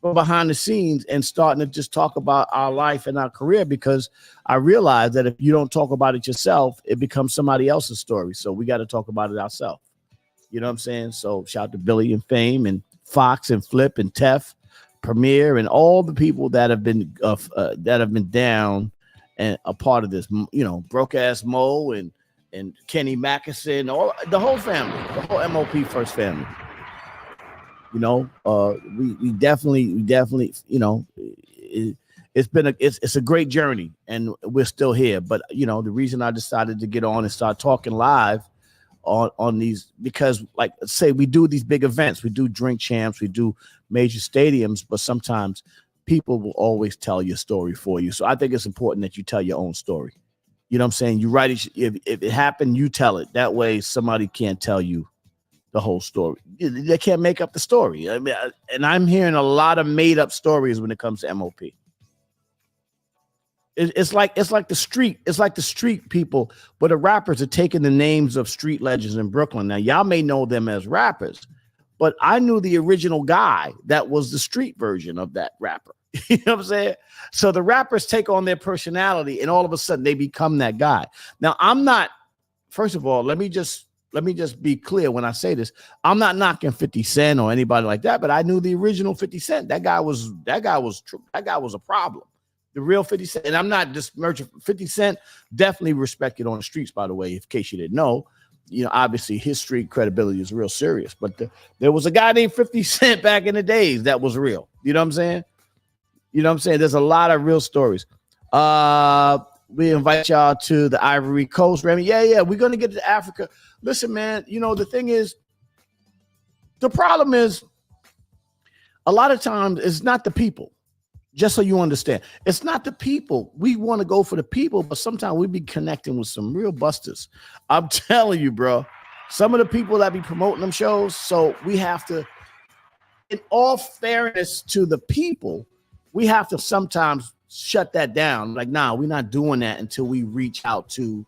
from behind the scenes and starting to just talk about our life and our career, because I realize that if you don't talk about it yourself, it becomes somebody else's story. So we got to talk about it ourselves. You know what I'm saying? So shout out to Billy and Fame and Fox and Flip and Tef, Premier, and all the people that have been down and a part of this. Broke Ass Mo and Kenny Mackinson, the whole family, the whole MOP First family. We definitely. It's a great journey, and we're still here. But the reason I decided to get on and start talking live on these, because like say we do these big events, we do Drink Champs, we do major stadiums, but sometimes people will always tell your story for you. So I think it's important that you tell your own story. You know what I'm saying? You write it. If it happened, you tell it. That way somebody can't tell you the whole story. They can't make up the story. I mean, and I'm hearing a lot of made up stories when it comes to MOP. It's like the street. It's like the street people, but the rappers are taking the names of street legends in Brooklyn. Now, y'all may know them as rappers, but I knew the original guy that was the street version of that rapper. You know what I'm saying? So the rappers take on their personality, and all of a sudden they become that guy. Now, I'm not. First of all, let me just be clear when I say this. I'm not knocking 50 Cent or anybody like that, but I knew the original 50 Cent. That guy was a problem. The real 50 Cent, and I'm not just merchant. 50 Cent definitely respected on the streets, by the way, in case you didn't know. Obviously his street credibility is real serious, but there was a guy named 50 Cent back in the days that was real. You know what I'm saying? There's a lot of real stories. We invite y'all to the Ivory Coast, Remy. Yeah, we're going to get to Africa. Listen, man, the thing is, the problem is a lot of times it's not the people. Just so you understand, it's not the people. We want to go for the people, but sometimes we be connecting with some real busters. I'm telling you, bro, some of the people that be promoting them shows. So we have to, in all fairness to the people, we have to sometimes shut that down. Like, nah, we're not doing that until we reach out to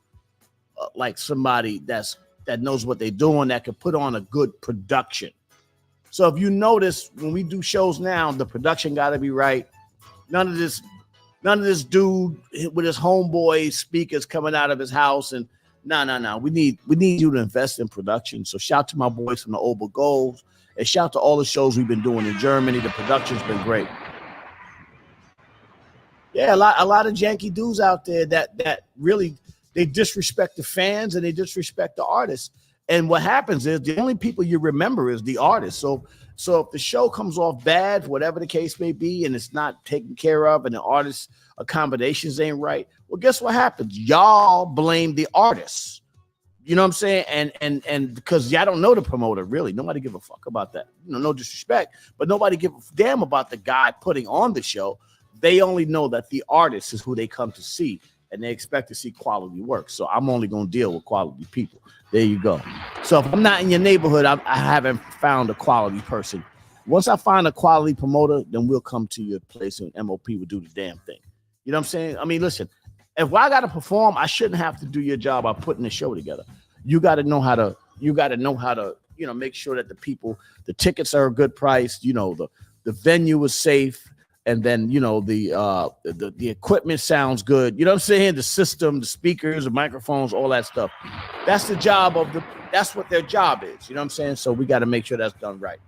like somebody that knows what they're doing, that could put on a good production. So if you notice, when we do shows now, the production got to be right. None of this dude with his homeboy speakers coming out of his house and no. We need you to invest in production. So shout to my boys from the Ober Goals, and shout to all the shows we've been doing in Germany. The production's been great. Yeah, a lot of janky dudes out there that really, they disrespect the fans and they disrespect the artists. And what happens is the only people you remember is the artist. So if the show comes off bad, whatever the case may be, and it's not taken care of and the artist's accommodations ain't right, well, guess what happens? Y'all blame the artists. You know what I'm saying? And because y'all don't know the promoter, really. Nobody give a fuck about that. No disrespect, but nobody give a damn about the guy putting on the show. They only know that the artist is who they come to see, and they expect to see quality work. So I'm only going to deal with quality people. There you go. So if I'm not in your neighborhood, I haven't found a quality person. Once I find a quality promoter, then we'll come to your place and MOP will do the damn thing. You know what I'm saying? I mean, listen, if I got to perform, I shouldn't have to do your job by putting the show together. You got to know how to, make sure that the tickets are a good price. The venue is safe. And then, the equipment sounds good. You know what I'm saying? The system, the speakers, the microphones, all that stuff. That's the job that's what their job is. You know what I'm saying? So we got to make sure that's done right.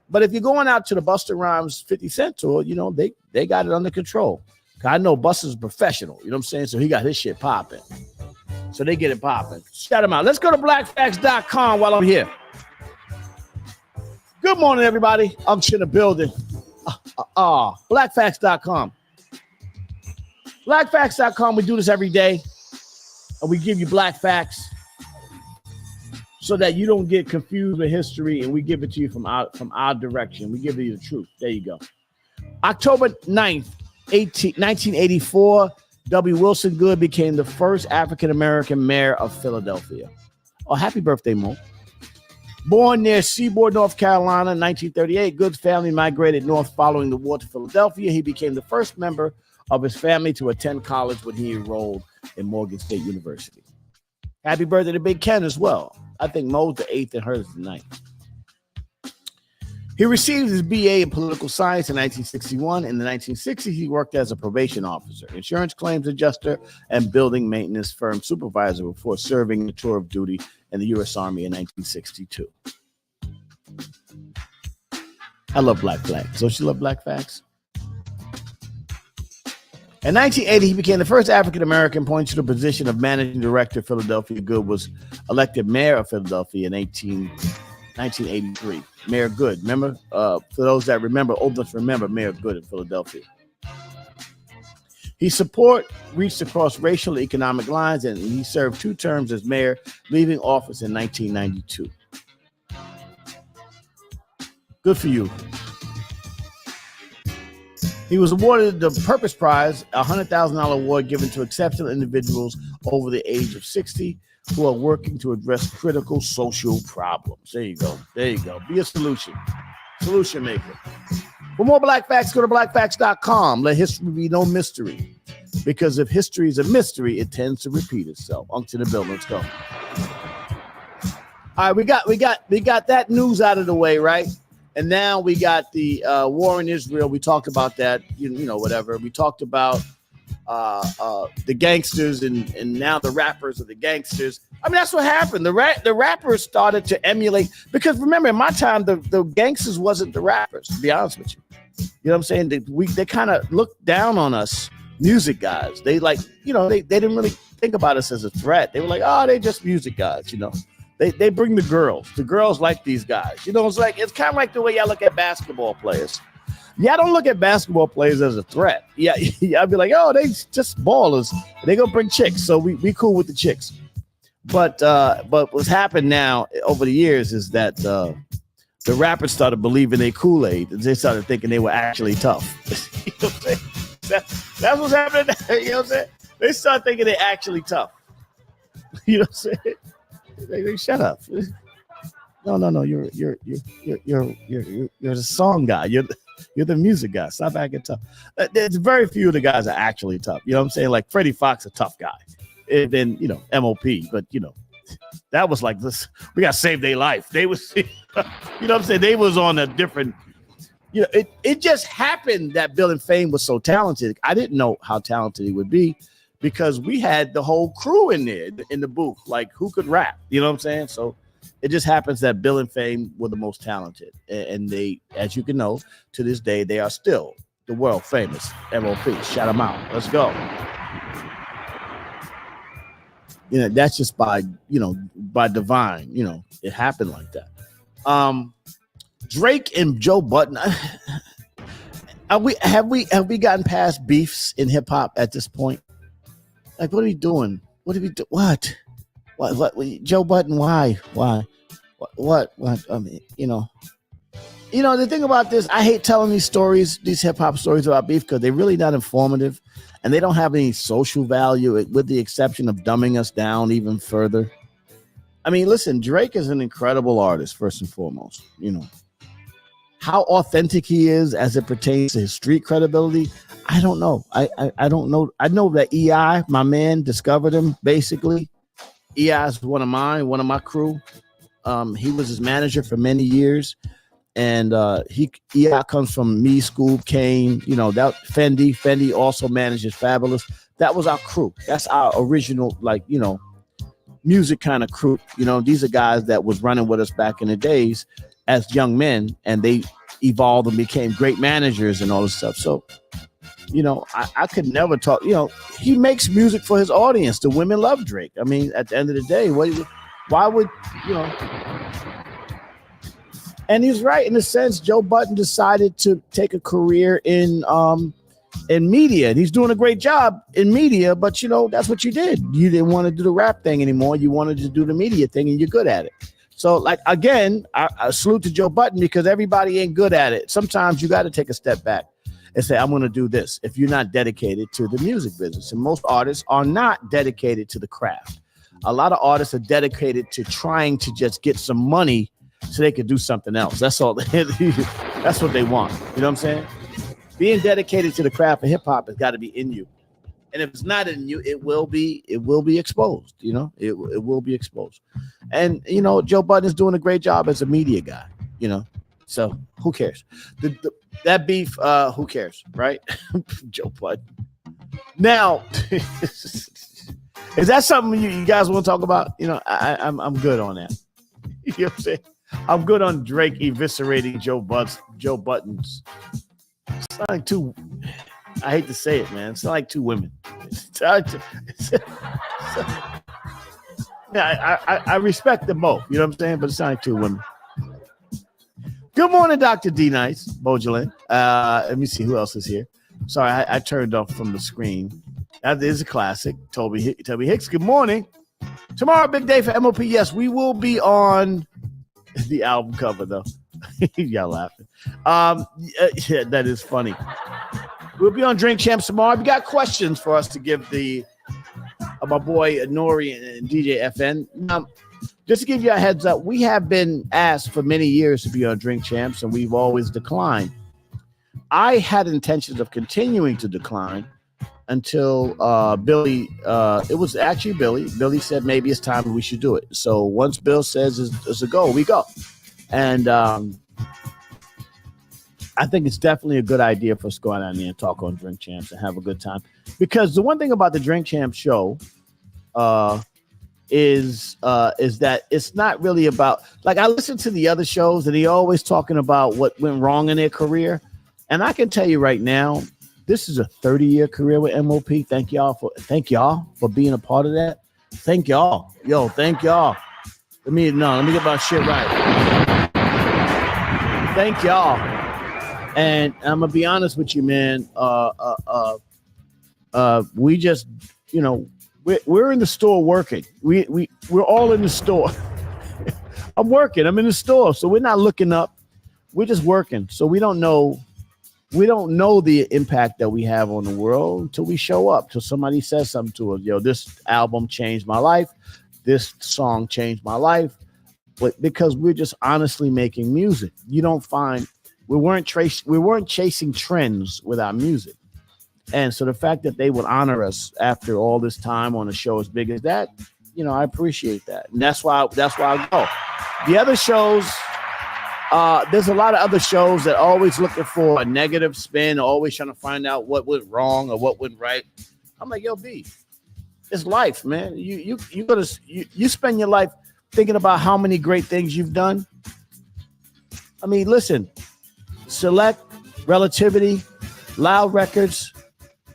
But if you're going out to the Busta Rhymes 50 Cent tour, they got it under control. I know Busta's professional. You know what I'm saying? So he got his shit popping. So they get it popping. Shout him out. Let's go to blackfacts.com while I'm here. Good morning, everybody. I'm in the building. Blackfacts.com. Blackfacts.com. We do this every day, and we give you black facts so that you don't get confused with history, and we give it to you from our direction. We give you the truth. There you go. October 9th, 1984, W. Wilson Good became the first African-American mayor of Philadelphia. Oh, happy birthday, Mo. Born near Seaboard, North Carolina in 1938, Good's family migrated north following the war to Philadelphia. He became the first member of his family to attend college when he enrolled in Morgan State University. Happy birthday to Big Ken as well. I think Mo's the 8th and hers the 9th. He received his BA in political science in 1961. In the 1960s, he worked as a probation officer, insurance claims adjuster, and building maintenance firm supervisor before serving a tour of duty in the U.S. Army in 1962. I love black facts. Don't you love black facts? In 1980, he became the first African-American appointed to the position of managing director of Philadelphia. Good was elected mayor of Philadelphia in 1983. Mayor Good. Remember, for those that remember, old enough to remember Mayor Good in Philadelphia. His support reached across racial and economic lines, and he served 2 terms as mayor, leaving office in 1992. Good for you. He was awarded the Purpose Prize, a $100,000 award given to exceptional individuals over the age of 60 who are working to address critical social problems. There you go. There you go. Be a solution maker. For more black facts, go to blackfacts.com. Let history be no mystery. Because if history is a mystery, it tends to repeat itself. To the building. Let's go. All right, we got that news out of the way, right? And now we got the war in Israel. We talked about that, whatever. We talked about the gangsters and now the rappers are the gangsters. I mean, that's what happened. The rappers started to emulate, because remember, in my time, the gangsters wasn't the rappers, to be honest with you. You know what I'm saying? They kind of looked down on us music guys. They they didn't really think about us as a threat. They were like, oh, they just music guys, They bring the girls. The girls like these guys. It's kind of like the way y'all look at basketball players. Yeah, I don't look at basketball players as a threat. Yeah, I'd be like, oh, they just ballers. They gonna bring chicks, so we cool with the chicks. But what's happened now over the years is that the rappers started believing they Kool-Aid. They started thinking they were actually tough. You know what I'm saying? That's what's happening. You know what I'm saying? They start thinking they're actually tough. You know what I'm saying? They shut up. No. You're the song guy. You're the music guy. Stop acting tough. There's very few of the guys are actually tough. You know what I'm saying? Like Freddie Fox, a tough guy. And then, MOP. But, that was like this. We got to save their life. They was, you know what I'm saying? They was on a different, it just happened that Bill and Fame was so talented. I didn't know how talented he would be because we had the whole crew in there in the booth. Like, who could rap? You know what I'm saying? So it just happens that Bill and Fame were the most talented. And they, as you can know, to this day, they are still the world famous MOP. Shout them out. Let's go. That's just by divine, it happened like that. Drake and Joe Budden. Have we gotten past beefs in hip hop at this point? Like, what are we doing? What are we do? What? Joe Budden? Why? What? I mean, the thing about this, I hate telling these stories, these hip hop stories about beef, because they're really not informative. And they don't have any social value, with the exception of dumbing us down even further. I mean, listen, Drake is an incredible artist, first and foremost. How authentic he is as it pertains to his street credibility, I don't know. I don't know. I know that EI, my man, discovered him, basically. EI is one of my crew. He was his manager for many years. And EI comes from Me, Scoob, Kane, that Fendi also manages Fabulous. That was our crew. That's our original, music kind of crew. These are guys that was running with us back in the days as young men, and they evolved and became great managers and all this stuff. So, I could never talk, he makes music for his audience. The women love Drake. I mean, at the end of the day, why would. And he's right in a sense. Joe Budden decided to take a career in media, and he's doing a great job in media. But that's what you did. You didn't want to do the rap thing anymore. You wanted to do the media thing, and you're good at it. So, again, I salute to Joe Budden, because everybody ain't good at it. Sometimes you got to take a step back and say, I'm going to do this. If you're not dedicated to the music business, and most artists are not dedicated to the craft. A lot of artists are dedicated to trying to just get some money so they could do something else. That's all. That's what they want. You know what I'm saying? Being dedicated to the craft of hip hop has got to be in you. And if it's not in you, it will be exposed. It will be exposed. And Joe Budden is doing a great job as a media guy. So who cares? That beef, who cares, right? Joe Budden. Now, is that something you guys want to talk about? I'm good on that. You know what I'm saying? I'm good on Drake eviscerating Joe Budden's. It's not like two. I hate to say it, man. It's not like two women. I respect them both. You know what I'm saying? But it's not like two women. Good morning, Dr. D. Nice, Bojolin. Let me see who else is here. Sorry, I turned off from the screen. That is a classic. Toby Hicks. Good morning. Tomorrow, big day for MOP. Yes, we will be on the album cover, though. Y'all laughing. Yeah, that is funny. We'll be on Drink Champs tomorrow. If you got questions for us to give my boy Nori and DJ FN. Just to give you a heads up, we have been asked for many years to be on Drink Champs, and we've always declined. I had intentions of continuing to decline until Billy, it was actually Billy. Billy said maybe it's time we should do it. So once Bill says it's a go, we go. And I think it's definitely a good idea for us to go out there and talk on Drink Champs and have a good time. Because the one thing about the Drink Champs show is that it's not really about, like, I listen to the other shows and they're always talking about what went wrong in their career. And I can tell you right now, this is a 30-year career with MOP. Thank y'all for being a part of that. Thank y'all. Yo, thank y'all. Let me get my shit right. Thank y'all. And I'm gonna be honest with you, man. We just, we're in the store working. We're all in the store. I'm working. I'm in the store, so we're not looking up. We're just working. So we don't know the impact that we have on the world until we show up. Till somebody says something to us. Yo, this album changed my life. This song changed my life. But because we're just honestly making music, you don't find we weren't chasing trends with our music. And so the fact that they would honor us after all this time on a show as big as that, you know, I appreciate that. And that's why I go. The other shows, there's a lot of other shows that always looking for a negative spin, always trying to find out what went wrong or what went right. I'm like, yo, B, it's life, man. You spend your life thinking about how many great things you've done. I mean, listen, Select, Relativity, Loud Records,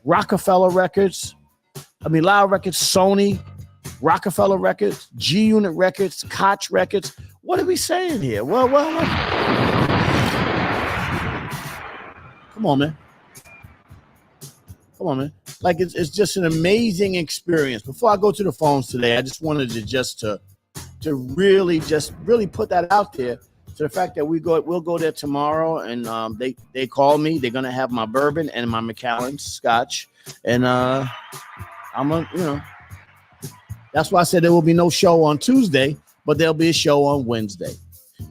Rockefeller Records. I mean, Loud Records, Sony, Rockefeller Records, G Unit Records, Koch Records. What are we saying here? Well. Come on, man. Like it's just an amazing experience. Before I go to the phones today, I just wanted to really put that out there. To the fact that we'll go there tomorrow, and they call me. They're gonna have my bourbon and my Macallan Scotch, and that's why I said there will be no show on Tuesday, but there'll be a show on Wednesday.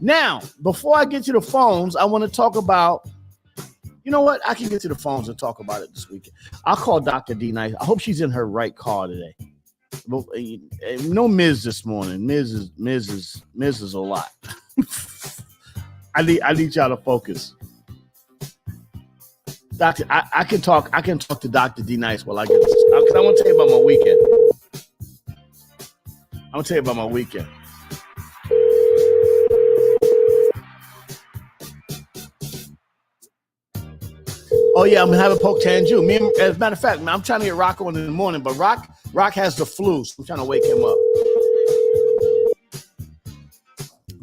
Now, before I get to the phones, I want to talk about. You know what? I can get to the phones and talk about it this weekend. I'll call Dr. D Nice. I hope she's in her right car today. No Miz this morning. Miz is a lot. I need y'all to focus. Doctor, I can talk to Dr. D Nice while I get this. Because I want to tell you about my weekend. Oh yeah, I'm gonna have a poke Tanju. As a matter of fact, I'm trying to get Rock on in the morning, but Rock has the flu, so I'm trying to wake him up.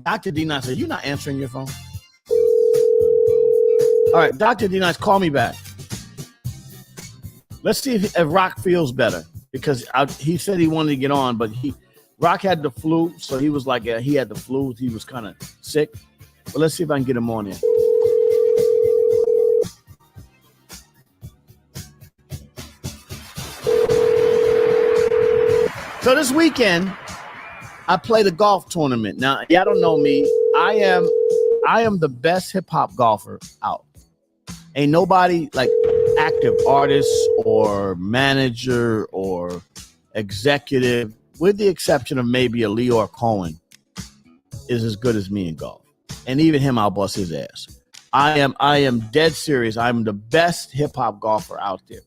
Dr. D Nice, are you not answering your phone? All right, Dr. D Nice, call me back. Let's see if Rock feels better, because he said he wanted to get on, but Rock had the flu, so he was like, he had the flu. He was kind of sick. But let's see if I can get him on here. So this weekend, I played a golf tournament. Now, y'all don't know me. I am the best hip hop golfer out. Ain't nobody like active artist or manager or executive, with the exception of maybe a Leor Cohen, is as good as me in golf. And even him, I'll bust his ass. I am dead serious. I'm the best hip hop golfer out there.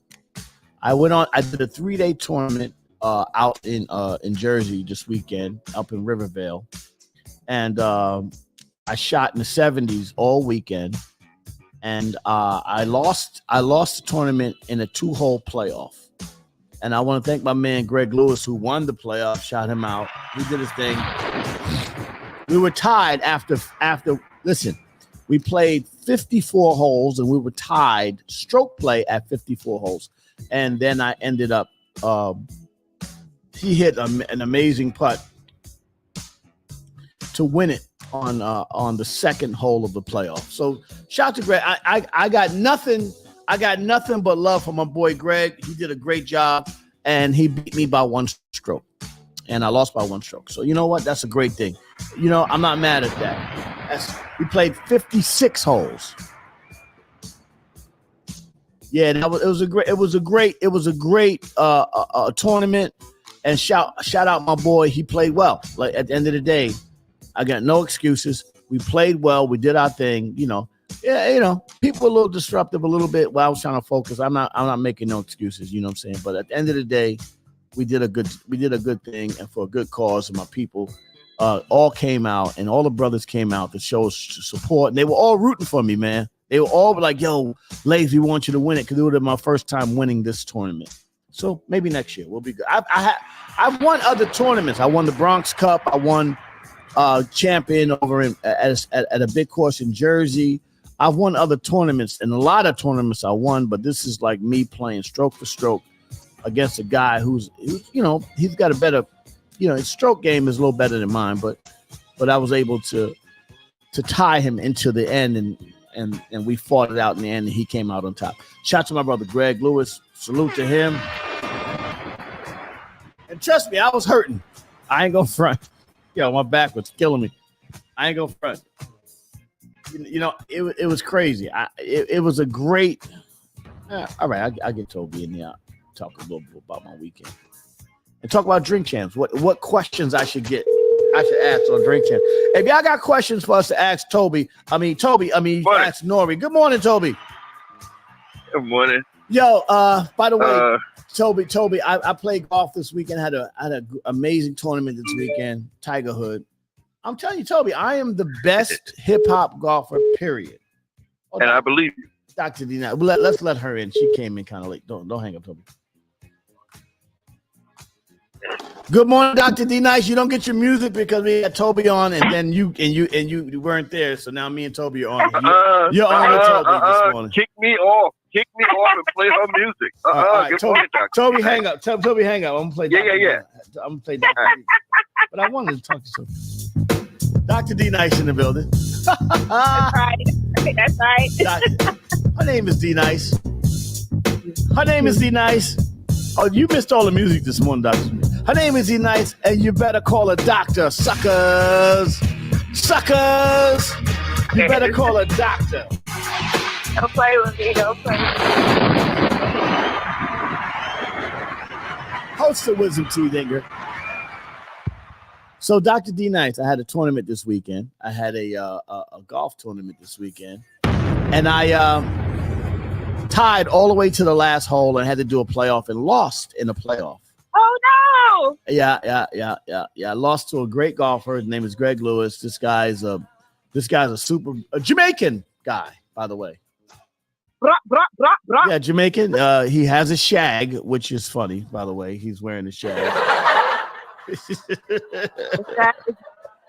I did a 3-day tournament out in Jersey this weekend, up in Rivervale, and I shot in the 70s all weekend, and I lost the tournament in a 2-hole playoff. And I want to thank my man Greg Lewis, who won the playoff. Shot him out. He did his thing. We were tied after. Listen, we played 54 holes, and we were tied stroke play at 54 holes, and then I ended up. He hit an amazing putt to win it on the second hole of the playoff. So shout out to Greg. I got nothing but love for my boy Greg. He did a great job, and he beat me by 1 stroke, and I lost by 1 stroke. So you know what? That's a great thing. You know, I'm not mad at that. We played 56 holes. Yeah, it was a great tournament. And shout out my boy. He played well. Like at the end of the day, I got no excuses. We played well. We did our thing. You know, people a little disruptive a little bit while I was trying to focus. I'm not making no excuses. You know what I'm saying? But at the end of the day, we did a good thing and for a good cause. And my people all came out, and all the brothers came out to show us support. And they were all rooting for me, man. They were all like, "Yo, Lazy, we want you to win it," because it would have been my first time winning this tournament. So maybe next year we'll be good. I've won other tournaments. I won the Bronx Cup. I won champion over at a big course in Jersey. I've won other tournaments, and a lot of tournaments I won, but this is like me playing stroke for stroke against a guy who's he's got a better, his stroke game is a little better than mine, but I was able to tie him into the end, and we fought it out in the end, and he came out on top. Shout out to my brother Greg Lewis. Salute to him. And trust me, I was hurting. I ain't gonna front. My back was killing me. I ain't gonna front. You know, it was crazy. It was a great. All right, I get Toby in here. Talk a little bit about my weekend and talk about Drink Champs. What questions I should ask on Drink Champs. If y'all got questions for us to ask ask Nori. Good morning, Toby. Good morning. Yo, by the way, Toby, I played golf this weekend. Had an amazing tournament this weekend. Tiger Hood. I'm telling you, Toby, I am the best hip hop golfer. Period. And I believe you. Dr. D. Let's let her in. She came in kind of late. Don't hang up, Toby. Good morning, Dr. D. Nice. You don't get your music because we had Toby on, and then you weren't there. So now me and Toby are on. You're on with Toby this morning. Kick me off and play her music. All right, Good Toby, morning, Doctor. Toby, hang up. Toby, hang up. I'm gonna play. Yeah. I'm gonna play Dr. D. But I wanted to talk to Toby. Dr. D. Nice in the building. That's right. That's right. Her name is D. Nice. Her name is D. Nice. Oh, you missed all the music this morning, Doctor. Her name is D. Nice, and you better call her doctor, suckers. Suckers. You better call her doctor. Don't play with me. Don't play with me. Host the Wisdom Tea Dinger. So, Dr. D. Nice, I had a tournament this weekend. I had a golf tournament this weekend. And I tied all the way to the last hole and had to do a playoff and lost in the playoff. Oh, no. Yeah. I lost to a great golfer. His name is Greg Lewis. This guy's a super Jamaican guy, by the way. Bra. Yeah, Jamaican. He has a shag, which is funny, by the way. He's wearing a shag.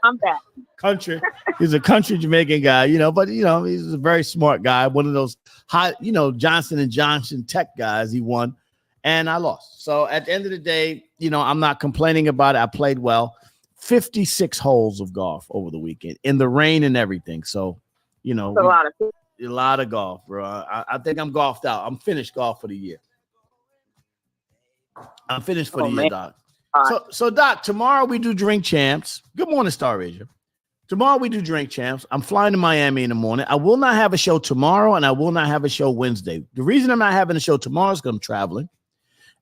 I'm back. Country. He's a country Jamaican guy, but he's a very smart guy. One of those hot, Johnson & Johnson tech guys. He won and I lost. So at the end of the day, I'm not complaining about it. I played well. 56 holes of golf over the weekend in the rain and everything. So, a lot of golf, bro. I think I'm golfed out. I'm finished golf for the year. I'm finished for the year, Doc. So, Doc, tomorrow we do Drink Champs. Good morning, Star Asia. Tomorrow we do Drink Champs. I'm flying to Miami in the morning. I will not have a show tomorrow, and I will not have a show Wednesday. The reason I'm not having a show tomorrow is because I'm traveling.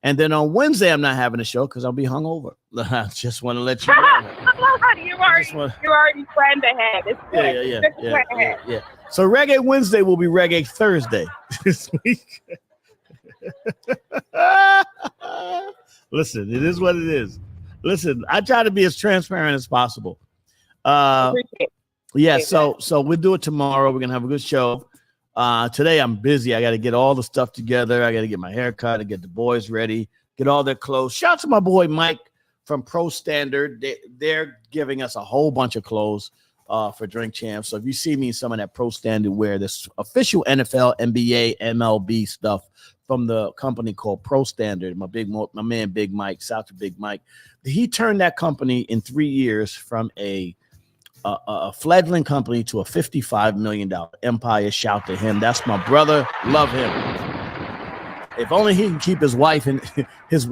And then on Wednesday, I'm not having a show because I'll be hungover. I just want to let you know. You already planned ahead. It's good. Yeah. So Reggae Wednesday will be Reggae Thursday this week. Listen, it is what it is. Listen, I try to be as transparent as possible. Yeah, so we'll do it tomorrow. We're gonna have a good show. Today I'm busy. I got to get all the stuff together. I got to get my hair cut and get the boys ready, get all their clothes. Shout out to my boy Mike from Pro Standard. They're giving us a whole bunch of clothes for Drink Champs. So if you see me in some of that Pro Standard wear, this official NFL, NBA, MLB stuff from the company called Pro Standard. My man Big Mike, shout out to Big Mike. He turned that company in 3 years from a fledgling company to a $55 million empire. Shout to him. That's my brother. Love him. If only he can keep his wife and his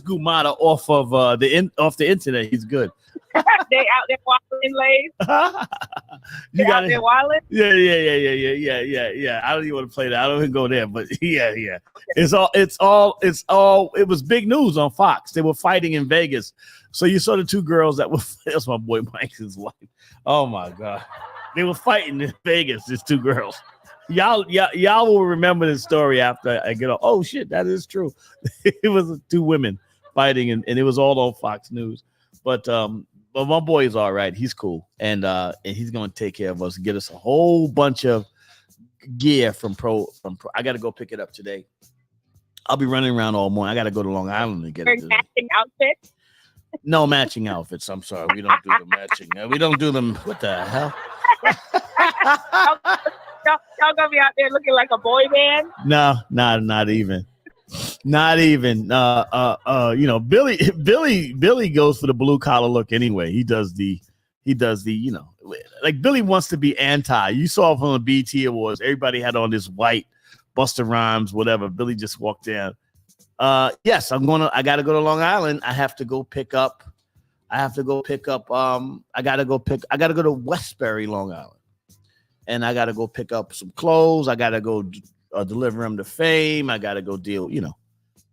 gumata off of the internet, he's good. They out there wilding, Lays. You got there wilding? Yeah. I don't even want to play that. I don't even go there, but yeah. It was big news on Fox. They were fighting in Vegas. So you saw the two girls that's my boy Mike's wife. Oh my God. They were fighting in Vegas, these two girls. Y'all will remember this story after I get off. Oh shit, that is true. It was two women fighting and it was all on Fox News. But my boy is all right. He's cool. And he's going to take care of us, get us a whole bunch of gear from Pro. I got to go pick it up today. I'll be running around all morning. I got to go to Long Island to get it today. Matching outfits? No matching outfits. I'm sorry. We don't do the matching. We don't do them. What the hell? Y'all gonna be out there looking like a boy band? No, not even. Not even. Billy goes for the blue collar look anyway. He does the, like Billy wants to be anti. You saw from the BT Awards, everybody had on this white Busta Rhymes, whatever. Billy just walked down. Yes, I got to go to Long Island. I got to go to Westbury, Long Island. and I got to go pick up some clothes. I got to go deliver them to Fame. I got to go deal,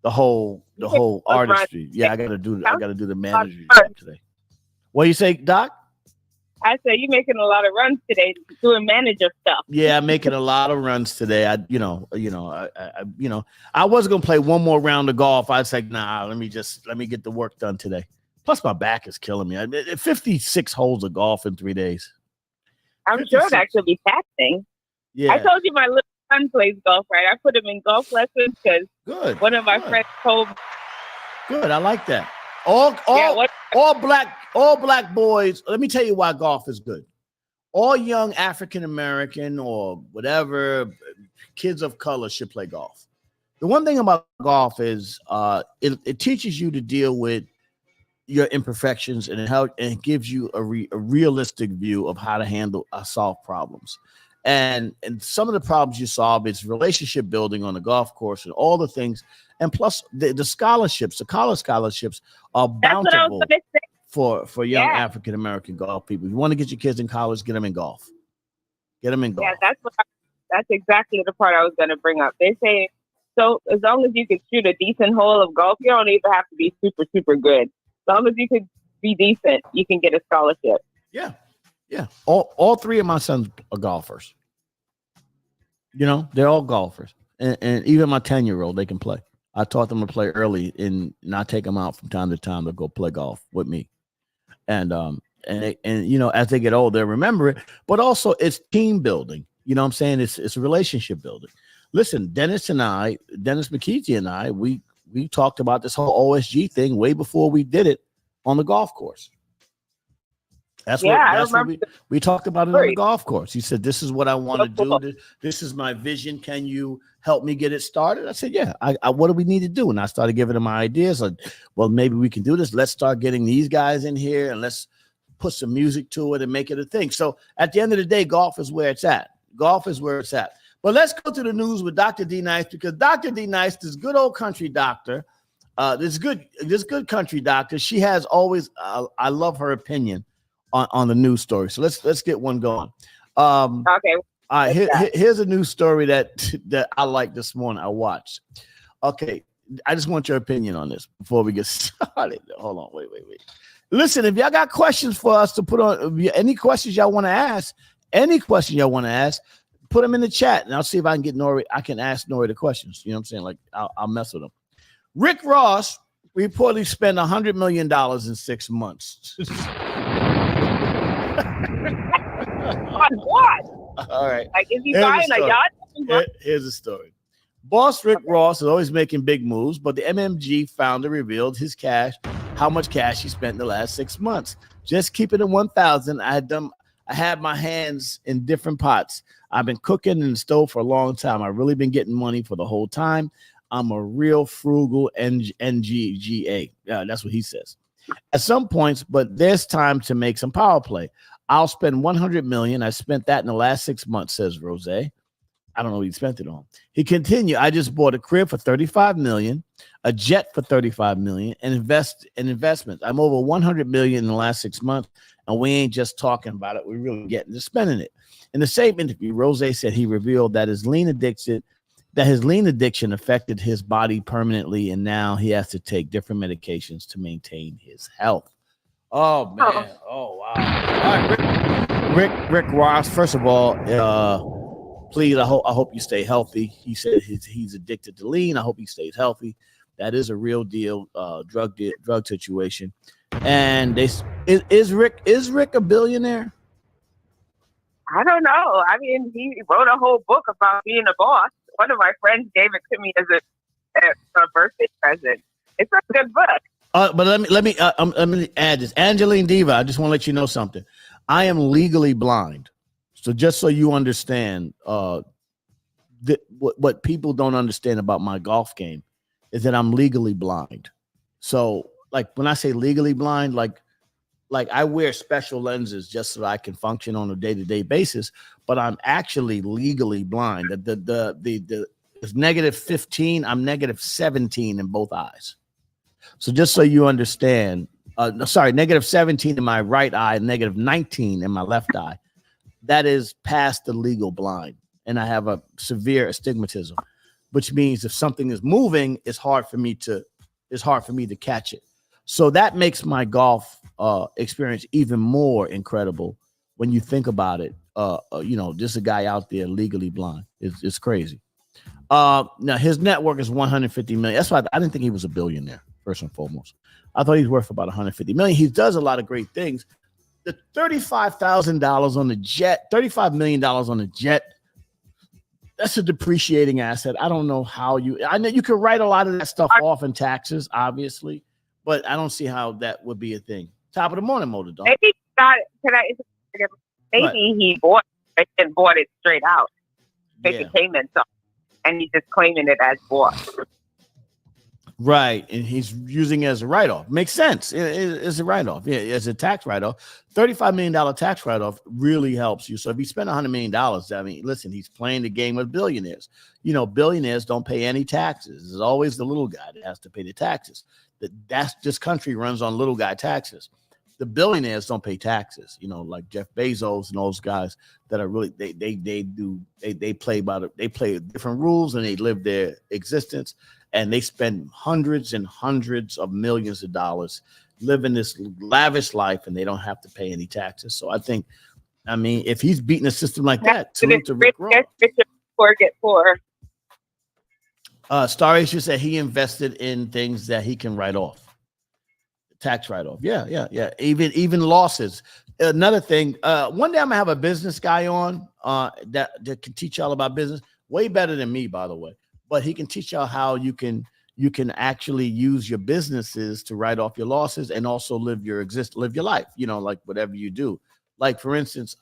the whole artistry. Yeah, I got to do the manager job today. What do you say, Doc? I said you're making a lot of runs today, doing manager stuff. Yeah, I'm making a lot of runs today. I was gonna play one more round of golf. I was like, nah, let me get the work done today. Plus, my back is killing me. 56 holes of golf in 3 days. I'm sure that could be taxing. Yeah, I told you my little son plays golf, right? I put him in golf lessons because one of my friends told me. Good, I like that. All black boys. Let me tell you why golf is good. All young African American or whatever kids of color should play golf. The one thing about golf is it teaches you to deal with your imperfections, and it gives you a realistic view of how to solve problems. And some of the problems you solve is relationship building on the golf course and all the things. And plus the scholarships, the college scholarships are bountiful for young African American golf people. If you want to get your kids in college, get them in golf. Get them in golf. Yeah, that's exactly the part I was going to bring up. They say, so as long as you can shoot a decent hole of golf, you don't even have to be super, super good. As long as you can be decent, you can get a scholarship. Yeah. Yeah. All three of my sons are golfers. They're all golfers. And even my 10-year-old, they can play. I taught them to play early and I take them out from time to time to go play golf with me. And as they get older, they remember it, but also it's team building. You know what I'm saying? It's a relationship building. Listen, Dennis McKeezy and I, we talked about this whole OSG thing way before we did it on the golf course. That's what we talked about it on the golf course. He said, this is what I want to do. This is my vision. Can you help me get it started? I said, yeah, what do we need to do? And I started giving him my ideas. Like, well, maybe we can do this. Let's start getting these guys in here and let's put some music to it and make it a thing. So at the end of the day, golf is where it's at. Golf is where it's at. But let's go to the news with Dr. D Nice, because Dr. D Nice, this good old country doctor, this good country doctor, she has always, I love her opinion on the news story. So let's get one going. Okay. All right, here's a news story that I like this morning. I watched. Okay, I just want your opinion on this before we get started. Hold on, wait. Listen, if y'all got questions for us to put on, any questions y'all want to ask, put them in the chat, and I'll see if I can get Nori. I can ask Nori the questions. You know what I'm saying? Like I'll mess with them. Rick Ross reportedly spent $100 million in 6 months. On what? All right. Like, is he buying a yacht? Here's the story. Boss Rick Ross is always making big moves, but the MMG founder revealed how much cash he spent in the last 6 months. Just keep it at 1,000. I had my hands in different pots. I've been cooking in the stove for a long time. I've really been getting money for the whole time. I'm a real frugal NGGA. That's what he says. At some points, but there's time to make some power play. I'll spend $100 million. I spent that in the last 6 months, says Rose. I don't know what he spent it on. He continued, I just bought a crib for $35 million, a jet for $35 million, and investments. I'm over $100 million in the last 6 months, and we ain't just talking about it. We're really getting to spending it. In the same interview, Rose said he revealed that his lean addiction affected his body permanently, and now he has to take different medications to maintain his health. Oh man! Oh wow! All right, Rick Ross. First of all, please, I hope you stay healthy. He said he's addicted to lean. I hope he stays healthy. That is a real deal drug situation. And is Rick a billionaire? I don't know. I mean, he wrote a whole book about being a boss. One of my friends gave it to me as a birthday present. It's a good book. But let me add this. Angeline Diva, I just want to let you know something. I am legally blind. So just so you understand, what people don't understand about my golf game is that I'm legally blind. So like when I say legally blind, like I wear special lenses just so I can function on a day-to-day basis, but I'm actually legally blind. The it's -15, I'm -17 in both eyes. So just so you understand, -17 in my right eye, -19 in my left eye. that is past the legal blind, and I have a severe astigmatism, which means if something is moving, it's hard for me to catch it. So that makes my golf experience even more incredible when you think about it. There's a guy out there legally blind. It's crazy. Now his net worth is 150 million. That's why I didn't think he was a billionaire, first and foremost. I thought he's worth about 150 million. He does a lot of great things. The $35,000 on the jet, $35 million on the jet, that's a depreciating asset. I don't know how I know you can write a lot of that stuff off in taxes, obviously, but I don't see how that would be a thing. Top of the morning, Motor Dog. Maybe he bought it straight out, making payments on, and he's just claiming it as bought. Right, and he's using it as a write-off. Makes sense. It's a write-off. Yeah, as a tax write-off. $35 million tax write-off really helps you. So if you spend $100 million, I mean, listen, he's playing the game with billionaires. Billionaires don't pay any taxes. It's always the little guy that has to pay the taxes. This country runs on little guy taxes. The billionaires don't pay taxes. Like Jeff Bezos and those guys that are really they play different rules and they live their existence. And they spend hundreds and hundreds of millions of dollars living this lavish life, and they don't have to pay any taxes. So if he's beating a system like that, salute to Rick Ross. Poor get poor. Star Asia said he invested in things that he can write off, tax write off. Yeah. Even losses. Another thing. One day I'm gonna have a business guy on that can teach y'all about business. Way better than me, by the way. But he can teach y'all how you can actually use your businesses to write off your losses and also live your life, like whatever you do. Like, for instance,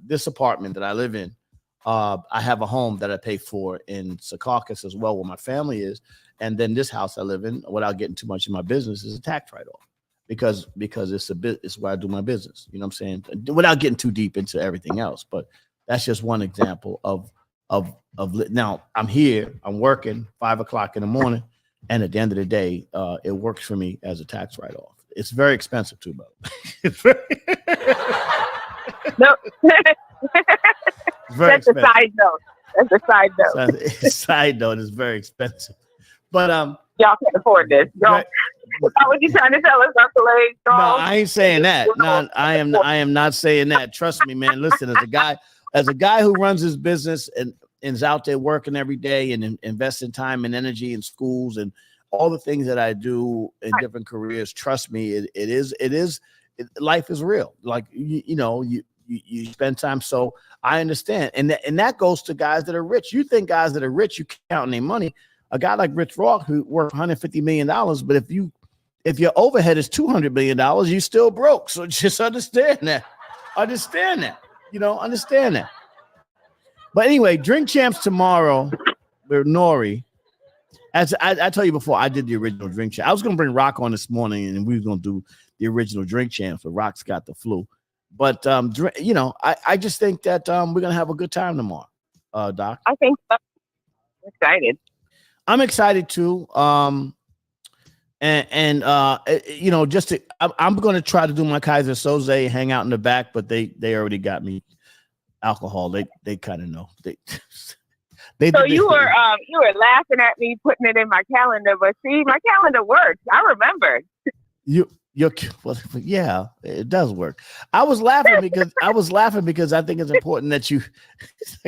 this apartment that I live in, I have a home that I pay for in Secaucus as well, where my family is. And then this house I live in, without getting too much in my business, is a tax write-off because it's where I do my business. You know what I'm saying? Without getting too deep into everything else. But that's just one example of now I'm here, I'm working 5 o'clock in the morning, and at the end of the day, it works for me as a tax write-off. It's very expensive too, though. No, that's a side note. That's a side note. Side note is very expensive, but y'all can't afford this. Don't. What you trying to tell us, Uncle A? No, I ain't saying that. No, I am not saying that. Trust me, man. Listen, as a guy who runs his business and is out there working every day and investing time and energy in schools and all the things that I do in different careers, trust me, life is real. Like, you spend time. So I understand. And that goes to guys that are rich. You think guys that are rich, you counting their money. A guy like Rich Rock, who worth $150 million, but if your overhead is $200 million, you still broke. So just understand that. Understand that. But anyway, Drink Champs tomorrow with Nori. As I tell you before, I did the original Drink Champs. I was going to bring Rock on this morning, and we were going to do the original Drink Champs, but Rock's got the flu. But, I just think that we're going to have a good time tomorrow, Doc. I think so. I'm excited. I'm excited, too. I'm going to try to do my Kaiser Soze, hang out in the back, but they already got me alcohol. They kind of know. You were laughing at me putting it in my calendar, but see, my calendar works. I remember. Yeah, it does work. I was laughing because I think it's important that you.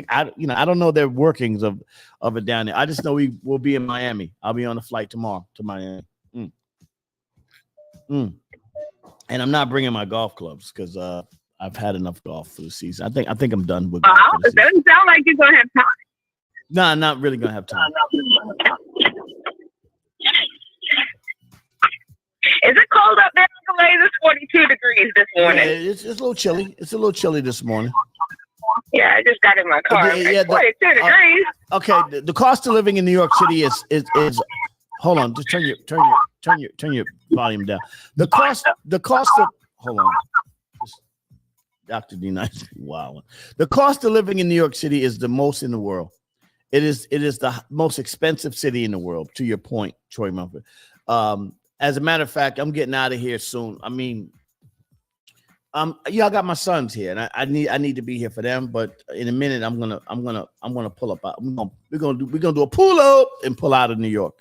I don't know their workings of it down there. I just know we will be in Miami. I'll be on a flight tomorrow to Miami. And I'm not bringing my golf clubs because I've had enough golf for the season. I think I'm done with golf. It doesn't sound like you're gonna have time. No, I'm not really gonna have time. Is it cold up there, Uncle A? It's 42 degrees this morning. Yeah, it's a little chilly. It's a little chilly this morning. Yeah, I just got in my car. 42 degrees. Okay, the cost of living in New York City is. Hold on, just turn your volume down. The cost of hold on. Dr. D Nice. Wow. The cost of living in New York City is the most in the world. It is the most expensive city in the world, to your point, Troy Mumford. As a matter of fact, I'm getting out of here soon. I mean, Yeah, I got my sons here, and I need to be here for them. But in a minute, I'm gonna pull up. We're gonna do a pull up and pull out of New York.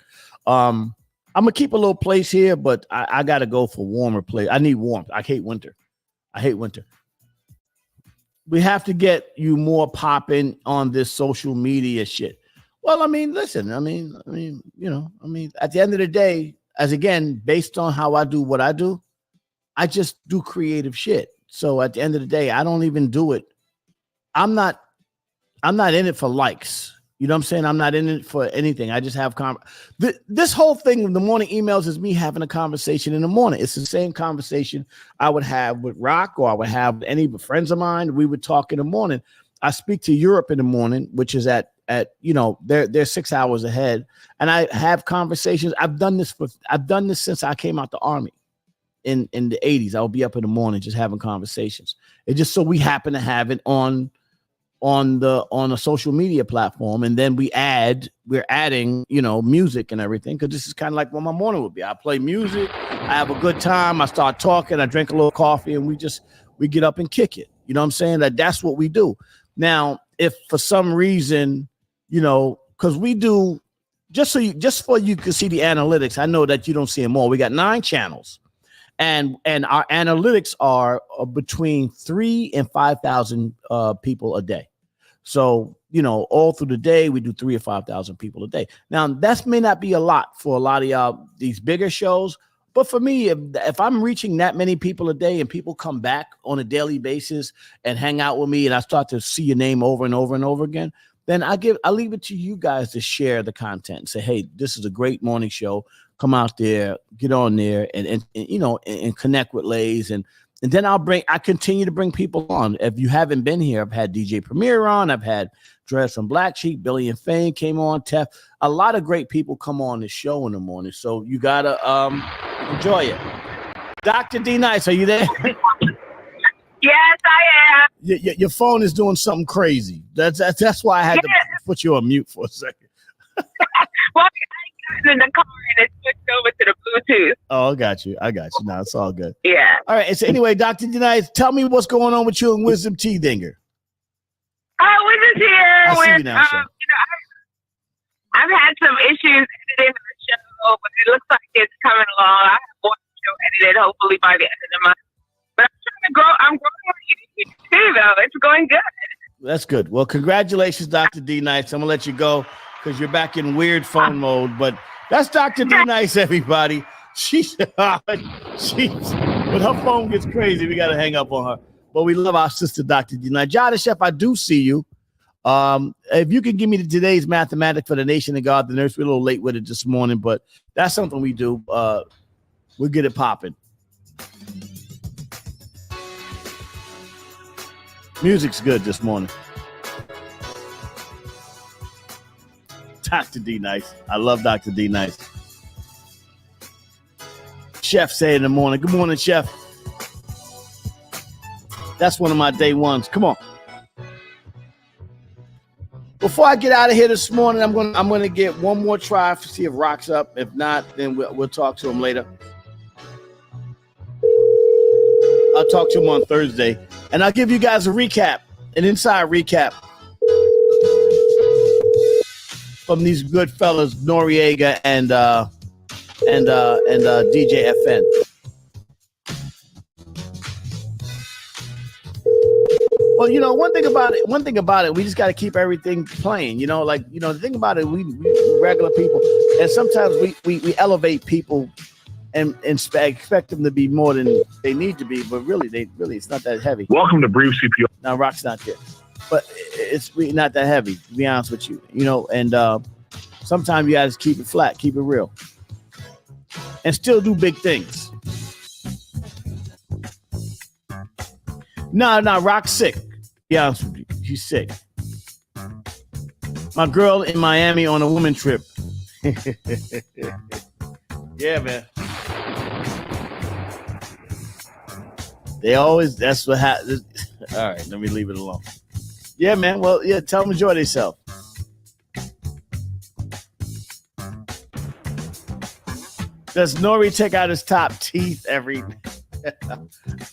I'm gonna keep a little place here, but I gotta go for warmer place. I need warmth. I hate winter. We have to get you more popping on this social media shit. Well, I mean, listen, I mean, at the end of the day, as again, based on how I do what I do, I just do creative shit. So at the end of the day, I don't even do it. I'm not in it for likes. You know what I'm saying? I'm not in it for anything. I just have this whole thing, the morning emails, is me having a conversation in the morning. It's the same conversation I would have with Rock, or I would have with any friends of mine. We would talk in the morning. I speak to Europe in the morning, which is at they're 6 hours ahead, and I have conversations. I've done this since I came out the Army in the 80s. I would be up in the morning just having conversations. It just so we happen to have it on a social media platform, and then we're adding music and everything, because this is kind of like what my morning would be. I play music, I have a good time, I start talking, I drink a little coffee, and we get up and kick it. You know what I'm saying? That's what we do. Now, if for some reason, because we do, just for you can see the analytics, I know that you don't see them all. We got 9 channels, and our analytics are between 3,000 and 5,000 people a day. So, all through the day, we do 3,000 or 5,000 people a day. Now, that may not be a lot for a lot of y'all, these bigger shows. But for me, if I'm reaching that many people a day and people come back on a daily basis and hang out with me, and I start to see your name over and over and over again, then I leave it to you guys to share the content and say, hey, this is a great morning show. Come out there, get on there, and connect with Lays. And then I continue to bring people on. If you haven't been here, I've had DJ Premier on. I've had Dress from Black Sheep, Billy and Fane came on, Tef. A lot of great people come on the show in the morning. So you got to enjoy it. Dr. D Nice, are you there? Yes, I am. Your phone is doing something crazy. That's why I had to put you on mute for a second. Well, I got in the car and it switched over to the Bluetooth. Oh, I got you. No, it's all good. Yeah. All right. So anyway, Dr. D Nice, tell me what's going on with you and Wisdom T Dinger. Oh, we're just here. I see you now, sir. I've had some issues editing the show, but it looks like it's coming along. I have more show edited, hopefully by the end of the month. But I'm trying to grow. I'm growing on YouTube too, though. It's going good. That's good. Well, congratulations, Dr. D Nice. I'm gonna let you go because you're back in weird phone mode. But that's Dr. D Nice, everybody. She's when her phone gets crazy, we gotta hang up on her. But we love our sister, Dr. D Nice. Jada Chef, I do see you. If you can give me today's mathematics for the nation of God, the nurse, we're a little late with it this morning, but that's something we do. We'll get it popping. Music's good this morning. Dr. D Nice. I love Dr. D Nice. Chef say in the morning. Good morning, Chef. That's one of my day ones. Come on. Before I get out of here this morning, I'm gonna get one more try to see if Rock's up. If not, then we'll talk to him later. I'll talk to him on Thursday, and I'll give you guys a recap, an inside recap from these good fellas, Noriega and DJ FN. Well, one thing about it, we just got to keep everything playing. The thing about it, we regular people, and sometimes we elevate people and expect them to be more than they need to be, but really it's not that heavy. Welcome to Brief CPR. Now Rock's not there, but it's really not that heavy, to be honest with you. And sometimes you gotta keep it flat, keep it real, and still do big things. No, Rock's sick. Be honest with you, she's sick. My girl in Miami on a woman trip. Yeah, man. That's what happens. All right, let me leave it alone. Yeah, man. Well, yeah, tell them enjoy themselves. Does Nori take out his top teeth every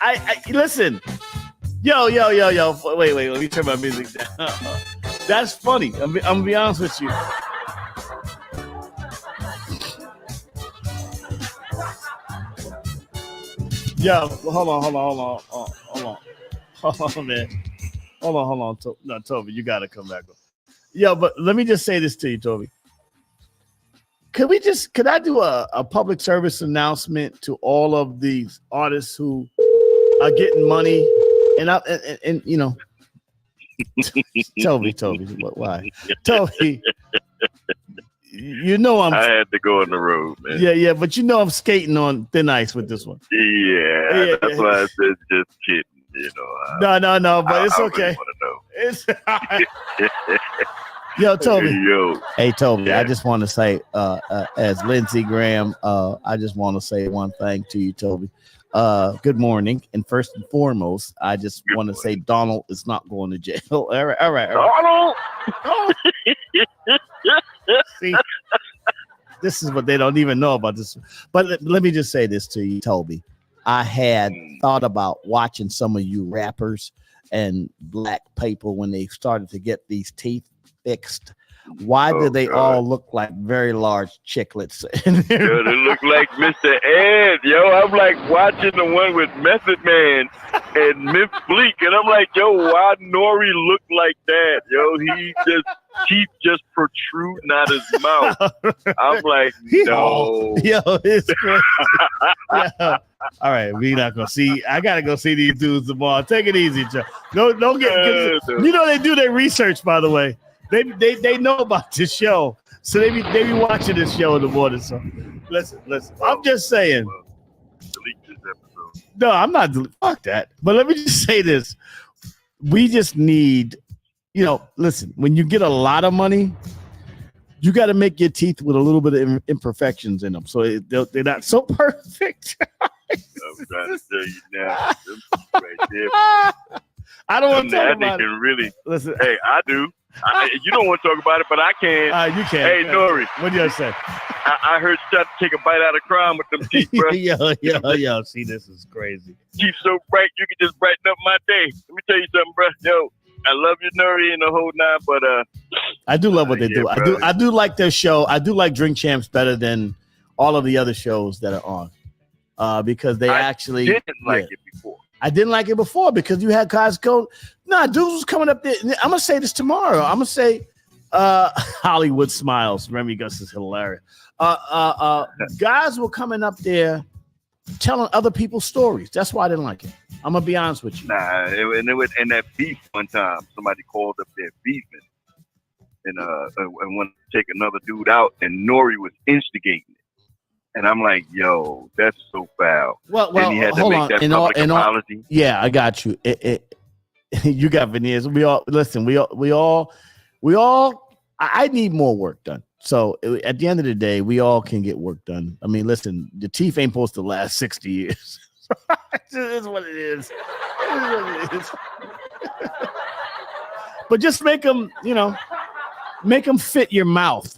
I listen. Yo. Wait. Let me turn my music down. That's funny. I'm gonna be honest with you. Yo, hold on, man. Hold on. No, Toby, you gotta come back. Yo, but let me just say this to you, Toby. Could I do a public service announcement to all of these artists who are getting money and you know, Toby, why? Toby, you know I had to go on the road, man. Yeah, but you know I'm skating on thin ice with this one. Yeah, that's why I said just kidding. You know. No, but it's okay. It's Yo, Toby. Hey, Toby. Yeah. I just want to say, as Lindsey Graham, I just want to say one thing to you, Toby. Good morning, and first and foremost, I just want to say Donald is not going to jail. All right. Donald. See, this is what they don't even know about this. But let me just say this to you, Toby. I had thought about watching some of you rappers and black people when they started to get these teeth fixed. Why do they all look like very large chiclets? Yo, they look like Mr. Ed. Yo, I'm like watching the one with Method Man and Myth Bleak, and I'm like, yo, why Nori look like that? Yo, teeth just protruding out his mouth. I'm like, no. Yo, it's crazy. Yeah. All right, we not gonna see. I gotta go see these dudes tomorrow. Take it easy, Joe. Don't get. You know they do their research, by the way. They know about this show, so they be watching this show in the morning. So listen. I'm just saying. Delete this episode. No, I'm not. Fuck that. But let me just say this: we just need, listen. When you get a lot of money, you got to make your teeth with a little bit of imperfections in them, so they're not so perfect. I'm trying to tell you now, right there. I don't want to talk about it. Really, listen. Hey, I do. You don't want to talk about it, but I can. You can. Hey, Nori. What do you say? I heard you try to take a bite out of crime with them teeth, bro. Yo. See, this is crazy. Teeth so bright, you can just brighten up my day. Let me tell you something, bro. Yo, I love you, Nori, and the whole nine, but I do love what they do. Bro. I do like their show. I do like Drink Champs better than all of the other shows that are on, because they actually didn't like it before. I didn't like it before because you had Costco. Nah, dudes was coming up there. I'm gonna say this tomorrow. I'm gonna say Hollywood Smiles. Remy Gus is hilarious. Guys were coming up there telling other people's stories. That's why I didn't like it. I'm gonna be honest with you. Nah, and that beef one time, somebody called up there beefing and wanted to take another dude out, and Nori was instigating it. And I'm like, yo, that's so foul. Well, then he had to make that public apology. Yeah, I got you. You got veneers. We all listen. We all. I need more work done. So at the end of the day, we all can get work done. I mean, listen, the teeth ain't supposed to last 60 years. It is what it is. But just make them, make them fit your mouth.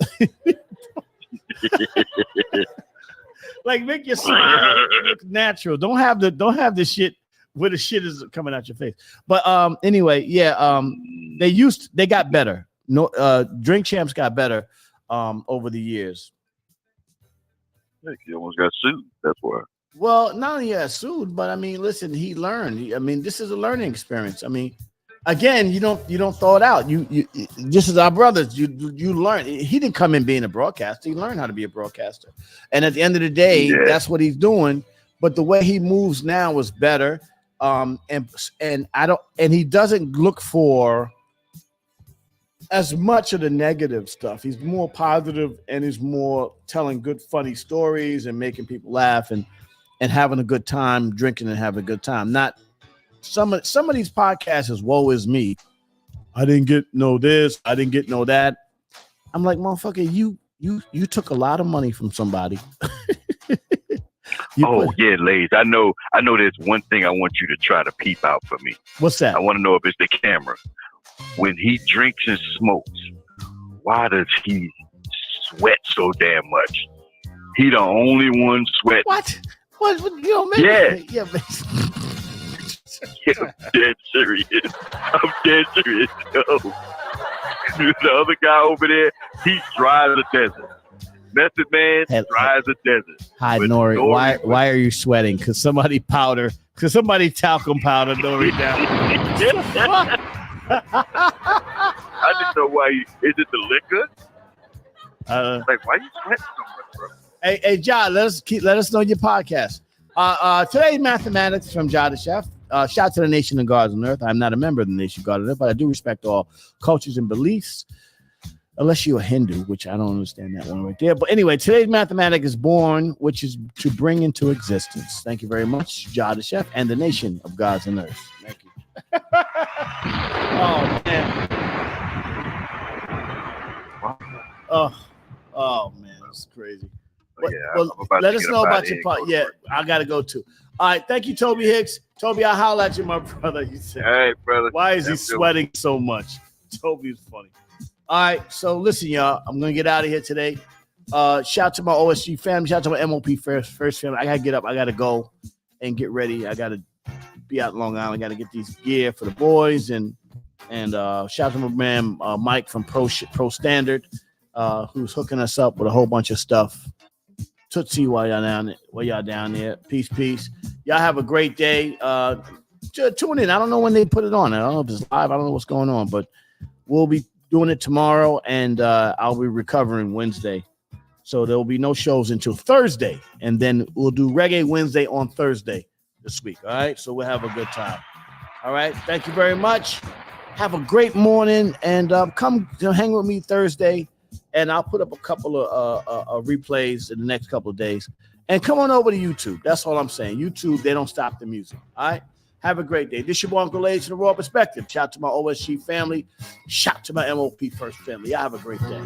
Like make your smile look natural. Don't have the shit where the shit is coming out your face. But anyway, yeah, they got better. No, Drink Champs got better over the years. He almost got sued. That's why. Well, not only got sued, but I mean, listen, he learned. I mean, this is a learning experience. I mean, again, you don't throw it out. You just as our brothers, you learn. He didn't come in being a broadcaster. He learned how to be a broadcaster. And at the end of the day, that's what he's doing. But the way he moves now is better. And he doesn't look for as much of the negative stuff. He's more positive, and he's more telling good, funny stories and making people laugh and having a good time, drinking and having a good time. Not some of these podcasts is woe is me. I didn't get no this. I didn't get no that. I'm like, motherfucker, you took a lot of money from somebody. Yeah, Lays. I know there's one thing I want you to try to peep out for me. What's that? I want to know if it's the camera. When he drinks and smokes, why does he sweat so damn much? He the only one sweating. What? What you know, maybe, Yeah. man. I'm dead serious. I'm dead serious. Yo. The other guy over there, he dry as a desert. Method Man dry as a desert. Hi, But Nori. Why are you sweating? Because somebody talcum powder Nori down. I didn't know why. Is it the liquor? Like, why you sweating so much, bro? Hey, John, let us know your podcast. Today's mathematics from John the Chef. Shout out to the nation of gods on earth. I'm not a member of the nation of God on earth, but I do respect all cultures and beliefs, unless you're a Hindu, which I don't understand that one right there. But anyway, today's mathematic is born, which is to bring into existence. Thank you very much, John the Chef, and the nation of gods on earth. Thank you. Oh man. Oh man, that's crazy. Well, let us know about your part. Yeah, I gotta go too. All right, thank you, Toby Hicks. Toby, I'll holler at you, my brother. You said, hey, brother. Why is he sweating so much? Toby's funny. All right, so listen, y'all. I'm gonna get out of here today. Shout out to my OSG family. Shout out to my MOP first family. I gotta get up. I gotta go and get ready. I gotta be out in Long Island. I gotta get these gear for the boys and shout out to my man Mike from Pro Standard, who's hooking us up with a whole bunch of stuff. Tootsie while y'all down there. Peace. Y'all have a great day. Tune in. I don't know when they put it on. I don't know if it's live. I don't know what's going on, but we'll be doing it tomorrow, and I'll be recovering Wednesday. So there will be no shows until Thursday, and then we'll do Reggae Wednesday on Thursday this week. All right? So we'll have a good time. All right? Thank you very much. Have a great morning, and come hang with me Thursday. And I'll put up a couple of replays in the next couple of days. And come on over to YouTube. That's all I'm saying. YouTube, they don't stop the music. All right? Have a great day. This your boy, Uncle Age, in the Raw Perspective. Shout out to my OSG family. Shout out to my MOP First family. Y'all have a great day.